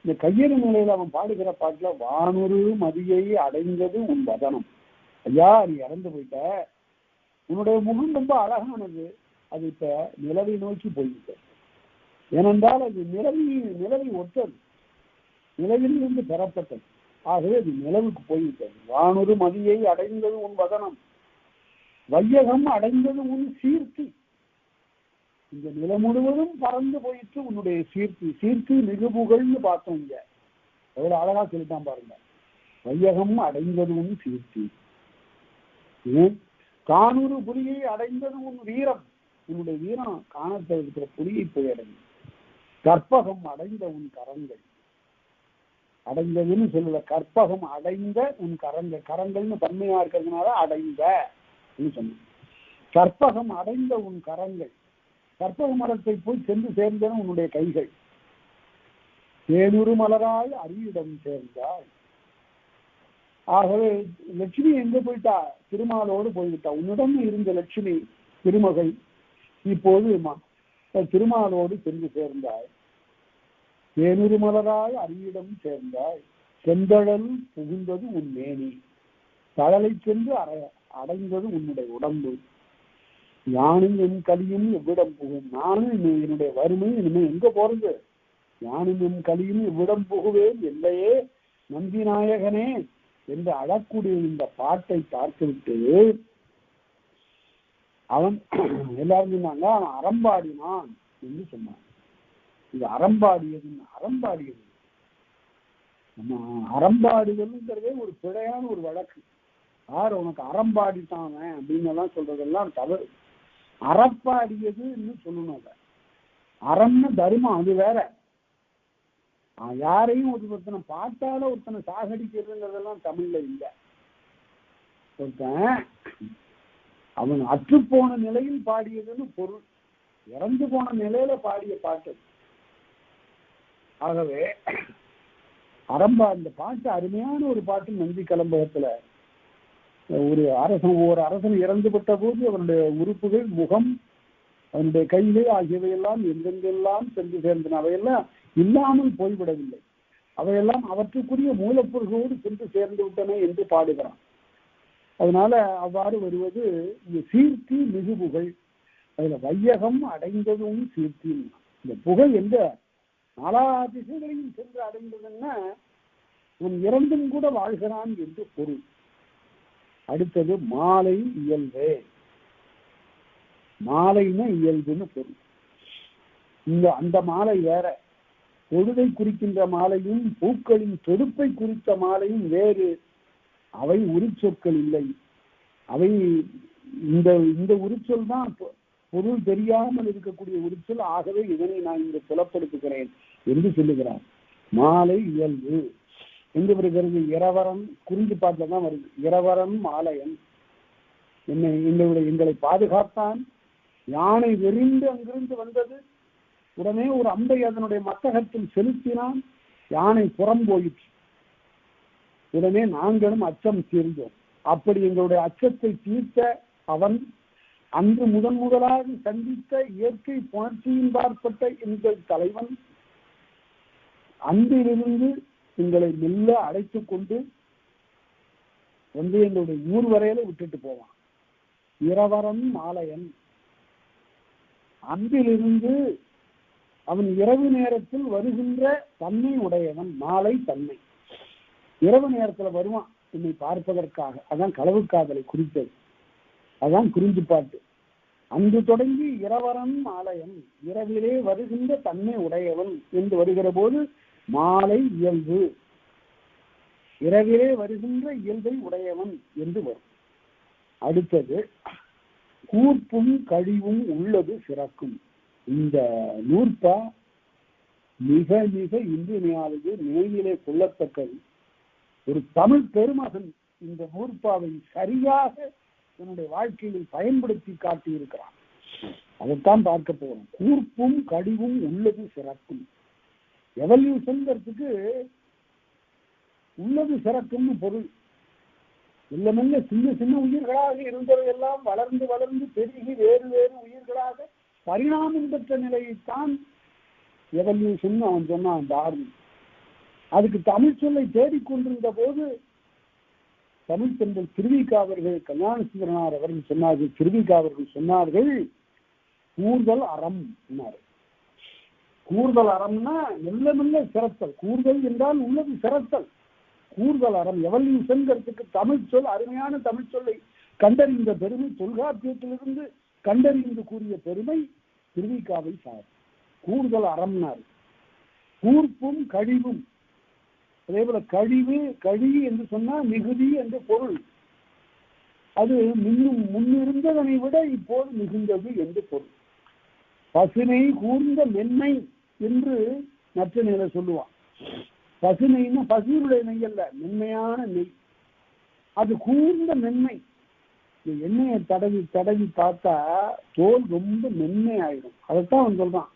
இந்த கையறு நிலையில அவன் பாடுகிற பாட்டுல வானொரு மதியை அடைந்தது உன் வதனம். ஐயா, நீ இறந்து போயிட்ட, உன்னுடைய முகம் ரொம்ப அழகானது, அது இப்ப நிலவை நோக்கி போயிட்ட. ஏனென்றால் அது நிலவை ஒத்தது, நிலவிலிருந்து பெறப்பட்டது. ஆகவே அது நிலவுக்கு போய்விட்டது. வானொரு மதியை அடைந்தது உன் வதனம், வையகம் அடைந்தது உன் சீர்த்தி. இந்த நிலம் முழுவதும் பறந்து போயிட்டு உன்னுடைய சீர்த்தி. சீர்த்தி மிகு புகழ்னு பார்த்தோம். இங்க எவ்வளவு அழகா சொல்லிட்டான் பாருங்க. வையகம் அடைந்தது உன் சீர்த்தி. காணூறு புலியை அடைந்தது உன் வீரம், உன்னுடைய வீரம் காணத்தில் இருக்கிற புலியை போய் அடைந்தது. கற்பகம் அடைந்த உன் கரங்கள், அடைந்ததுன்னு சொல்லல, கற்பகம் அடைந்த உன் கரங்கள், கரங்கள்னு பன்மையா இருக்கிறதுனால அடைந்த சொன்ன. கற்பகம் அடைந்த உன் கரங்கள், கற்பக மரத்தை போய் சென்று சேர்ந்தன உன்னுடைய கைகள். தேனுறு மலராய் அரியிடம் சேர்ந்தாய். ஆகவே லட்சுமி எங்க போயிட்டா? திருமாலோடு போய்விட்டா. உன்னிடம் இருந்த லட்சுமி திருமகள் இப்போது திருமாலோடு சென்று சேர்ந்தாய். தேனுறு மலராய் அரியிடம் சேர்ந்தாய். செந்தழல் புகுந்தது உன் மேனி, தழலை சென்று அடைந்தது உன்னுடைய உடம்பு. யானும் என் கலியும் எவ்விடம் புகும், நானும் என்னுடைய வறுமை இனிமே எங்க போறது? யானும் என் கலியும் எவ்விடம் புகுவேன் இல்லையே நம்பி நாயகனே என்று அழக்கூடிய இந்த பாட்டை பார்த்துவிட்டு அவன் எல்லாரும் சொன்னாங்க அவன் அறம்பாடினான் என்று சொன்னான். இது அறம்பாடியது, அறம்பாடியது நம்ம அறம்பாடுதல்ங்கிறதே ஒரு பிழையான ஒரு வழக்கு. யார் உனக்கு அறம்பாடித்தான அப்படின்னு எல்லாம் சொல்றதெல்லாம் தவறு. அறப்பாடியதுன்னு சொல்லணும். அதை அறம்னு தர்மம், அது வேற. யாரையும் ஒருத்தனை பாட்டால ஒருத்தனை சாகடிக்கிறதுங்கிறதெல்லாம் தமிழ்ல இல்லை. ஒருத்தன் அவன் அற்றுப்போன நிலையில் பாடியதுன்னு பொருள், இறந்து போன நிலையில பாடிய பாட்டு. ஆகவே அறம்பா இந்த பாட்டு அருமையான ஒரு பாட்டு. நந்தி கலம்பகத்துல ஒரு அரசன் இறந்துபட்ட போது அவனுடைய உறுப்புகள், முகம், அவனுடைய கையிலே ஆகியவையெல்லாம் எங்கெங்கெல்லாம் சென்று சேர்ந்தன, அவையெல்லாம் இல்லாமல் போய்விடவில்லை. அவையெல்லாம் அவற்றுக்குரிய மூலப்பொருளோடு சென்று சேர்ந்து விட்டன என்று பாடுகிறான். அதனால அவ்வாறு வருவது சீர்த்தி மிகு புகழ். அதுல வையகம் அடைந்ததும் சீர்த்தி. இந்த புகழ் எந்த நாலா திசைகளையும் சென்று அடைந்ததுன்னா அவன் இறந்தும் கூட வாழ்கிறான் என்று பொருள். அடுத்தது மாலை இயல்பே. மாலைன்னா இயல்புன்னு பொருள். அந்த மாலை வேற. பொழுதை குறிக்கின்ற மாலையும் பூக்களின் தொடுப்பை குறித்த மாலையும் வேறு. அவை உரிச்சொற்கள் இல்லை. அவை இந்த உரிச்சொல் தான் பொருள் தெரியாமல் இருக்கக்கூடிய உரிச்சொல். ஆகவே இதனை நான் இங்கு புலப்படுத்துகிறேன் என்று சொல்லுகிறார். மாலை இயல்பு எங்கு வருகிறது? இரவரன் குறிஞ்சி பாட்டில் தான் வருது. இரவரன் மாலையன் எங்களை பாதுகாத்தான். யானை வெறிந்து அங்கிருந்து வந்தது. உடனே ஒரு அம்பை அதனுடைய மத்தகத்தில் செலுத்தினான். யானை புறம் போயிற்று. உடனே நாங்களும் அச்சம் தீர்ந்தோம். அப்படி எங்களுடைய அச்சத்தை தீர்த்த அவன் அன்று முதலாக சந்தித்த இயற்கை புணர்ச்சியின் பார்ப்பட்ட எங்கள் தலைவன் அன்றிலிருந்து எங்களை மெல்ல அடைத்துக் கொண்டு வந்து எங்களுடைய ஊர் வரையில விட்டுட்டு போவான். இரவரன் மாலையன். அன்றிலிருந்து அவன் இரவு நேரத்தில் வருகின்ற தன்மை உடையவன். மாலை தன்மை. இரவு நேரத்துல வருவான் என்னை பார்ப்பதற்காக. அதான் களவு காதலை குறித்தது. அதான் குறிஞ்சி பாட்டு. அன்று தொடங்கி இரவரன் மாலையன், இரவிலே வருகின்ற தன்மை உடையவன் என்று வருகிற போது மாலை இயல்பு, இரவிலே வருகின்ற இயல்பை உடையவன் என்று வரும். அடுத்தது கூர்ப்பும் கழிவும் உள்ளது சிறக்கும். இந்த நூற்பா மிக மிக இன்றியமையாதது, நினைவிலே கொள்ளத்தக்கது. ஒரு தமிழ் பெருமகன் இந்த நூற்பாவை சரியாக தன்னுடைய வாழ்க்கையில் பயன்படுத்தி காட்டியிருக்கிறான். அதைத்தான் பார்க்க போறோம். கூர்ப்பும் கழிவும் உள்ளது சிறக்கும். எவல்யூஷன்ங்கிறதுக்கு உள்ளது சிறக்கும்னு பொருள். இல்லமெல்ல சின்ன சின்ன உயிர்களாக இருந்தவையெல்லாம் வளர்ந்து வளர்ந்து பெருகி வேறு வேறு உயிர்களாக பரிணாமம் பெற்ற நிலையைத்தான் எவல்யூஷன் அவன் சொன்னான் டார்வின். அதுக்கு தமிழ் சொல்லை தேடிக்கொண்டிருந்த போது தமிழ் தென்றல் திருவிக அவர்கள், கல்யாணசுந்தரனார் அவர்கள் சொன்னார்கள், திருவிக அவர்கள் சொன்னார்கள் கூர்தல் அறம். கூர்தல் அறம்னா மெல்ல மெல்ல சிறத்தல். கூர்தல் என்றால் உள்ளது சிறத்தல். கூர்தல் அறம் எவல்யூஷன்கிறதுக்கு தமிழ் சொல், அருமையான தமிழ் சொல்லை கண்டறிந்த பெருமை தொல்காப்பியத்திலிருந்து கண்டறிந்து கூறிய பெருமை திருவிகாவை சார். கூர்தல் அறம்னார். கூர்ப்பும் கழிவும். அதே போல கழிவு, கழி என்று சொன்னா மிகுதி என்று பொருள். அது முன்னிருந்ததனை விட இப்போது மிகுந்தது என்று பொருள். பசுனை கூர்ந்த மென்மை என்று நற்றினையில சொல்லுவான். பசுனைன்னா பசுனுடைய நெய் அல்ல, மென்மையான நெய். அது கூர்ந்த மென்மை. இந்த எண்ணெயை தடவி தடவி பார்த்தா தோல் ரொம்ப மென்மை ஆயிடும். அதைத்தான் அவன் சொல்றான்,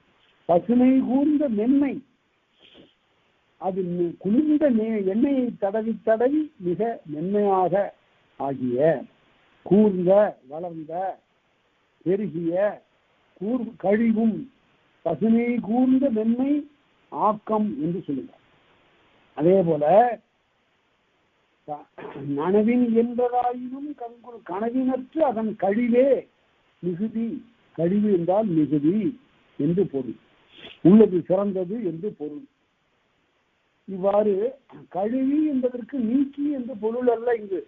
பசுனை கூர்ந்த மென்மை. அது குளிர்ந்த எண்ணெயை தடவி தடவி மிக மென்மையாக ஆகிய, கூர்ந்த, வளர்ந்த, பெருகிய, கழிவும், பசுனை கூர்ந்த மென்மை ஆக்கம் என்று சொல்லுவார். அதே போல நனவின் என்பதாயினும் கங்குல் கனவினற்று அதன் கழிவே மிகுதி. கழிவு என்றால் மிகுதி என்று பொருள். உள்ளது சிறந்தது என்று பொருள். இவ்வாறு கழிவு என்பதற்கு நீக்கி என்று பொருள் அல்ல. இங்கு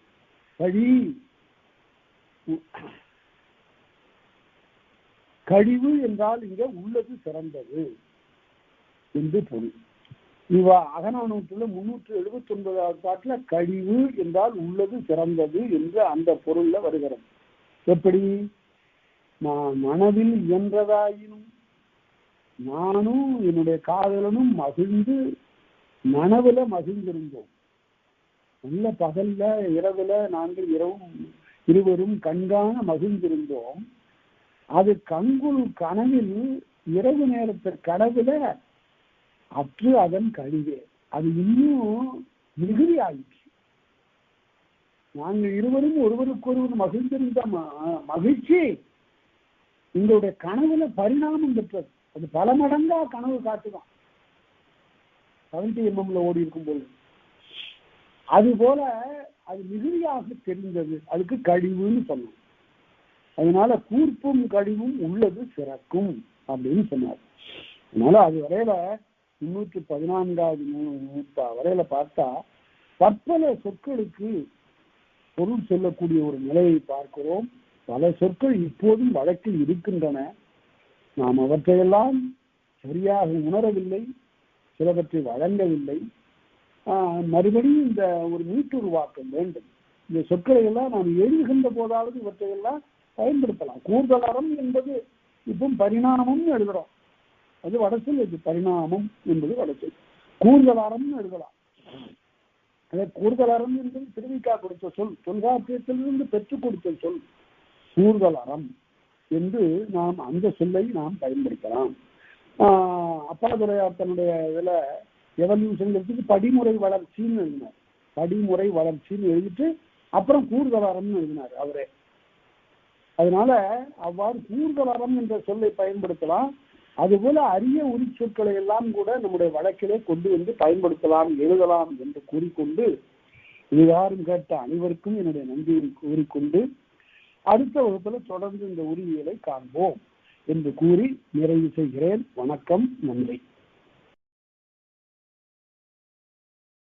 கழிவு என்றால் இங்க உள்ளது சிறந்தது என்று பொருள். அகநானூற்றுல 379வது பாட்டுல கழிவு என்றால் உள்ளது சிறந்தது என்று அந்த பொருள்ல வருகிறது. எப்படி? மனதில் இயன்றதாயினும் நானும் என்னுடைய காதலனும் மகிழ்ந்து நனவுல மகிழ்ந்திருந்தோம். நல்ல பகல்ல இரவுல நாங்கள் இருவரும் கண்காண மகிழ்ந்திருந்தோம். அது கங்குல் கனவில் இரவு நேரத்து கனவுல அற்று அதன் கழிவே. அது இன்னும் மிகுதி ஆயிடுச்சு. நாங்கள் இருவரும் ஒருவருக்கொருவர் மகிழ்ந்திருந்த மகிழ்ச்சி எங்களுடைய கனவுல பரிணாமம் பெற்றது. அது பல மடங்கா கனவு காட்டுதான் 70mm ஓடி இருக்கும் போது. அது போல அது மிகுதியாக தெரிந்தது. அதுக்கு கழிவுன்னு சொன்னோம். அதனால கூர்ப்பும் கழிவும் உள்ளது சிறக்கும் அப்படின்னு சொன்னார். அதனால அது வரையில 314வது வரையில பார்த்தா பற்பல சொற்களுக்கு பொருள் சொல்லக்கூடிய ஒரு நிலையை பார்க்கிறோம். பல சொற்கள் இப்போதும் வழக்கில் இருக்கின்றன. நாம் அவற்றையெல்லாம் சரியாக உணரவில்லை, சிலவற்றை வழங்கவில்லை. மறுபடியும் இந்த ஒரு மீட்டுருவாக்கம் வேண்டும். இந்த சொற்களை எல்லாம் நாம் எழுதுகின்ற போதாவது இவற்றையெல்லாம் பயன்படுத்தலாம். கூர்தலறம் என்பது இப்போ பரிணாமம் எழுதுறோம், அது வடசொல். இது பரிணாமம் என்பது வடசொல். கூர்தலறம் எழுதலாம். அதை கூர்தலறம் என்பது திருவிக்கா கொடுத்த சொல், தொல்காப்பியத்திலிருந்து பெற்றுக் கொடுத்த சொல் கூர்தலறம் என்று நாம் அந்த சொல்லை நாம் பயன்படுத்தலாம். அப்பாதுரையார் தன்னுடைய இதுல எவல்யூஷன் படிமுறை வளர்ச்சின்னு எழுதினார். படிமுறை வளர்ச்சின்னு எழுதிட்டு அப்புறம் கூர்தலறம்னு எழுதினார் அவரே. அதனால அவ்வாறு கூர்தலறம் என்ற சொல்லை பயன்படுத்தலாம். அதுபோல அரிய உரி சொற்களை எல்லாம் கூட நம்முடைய வழக்கிலே கொண்டு வந்து பயன்படுத்தலாம், எழுதலாம் என்று கூறிக்கொண்டு இதுவாரும் கேட்ட அனைவருக்கும் என்னுடைய நன்றியை கூறிக்கொண்டு அடுத்த வகுப்புல தொடர்ந்து இந்த உரிமைகளை காண்போம் என்று கூறி நிறைவு செய்கிறேன். வணக்கம், நன்றி.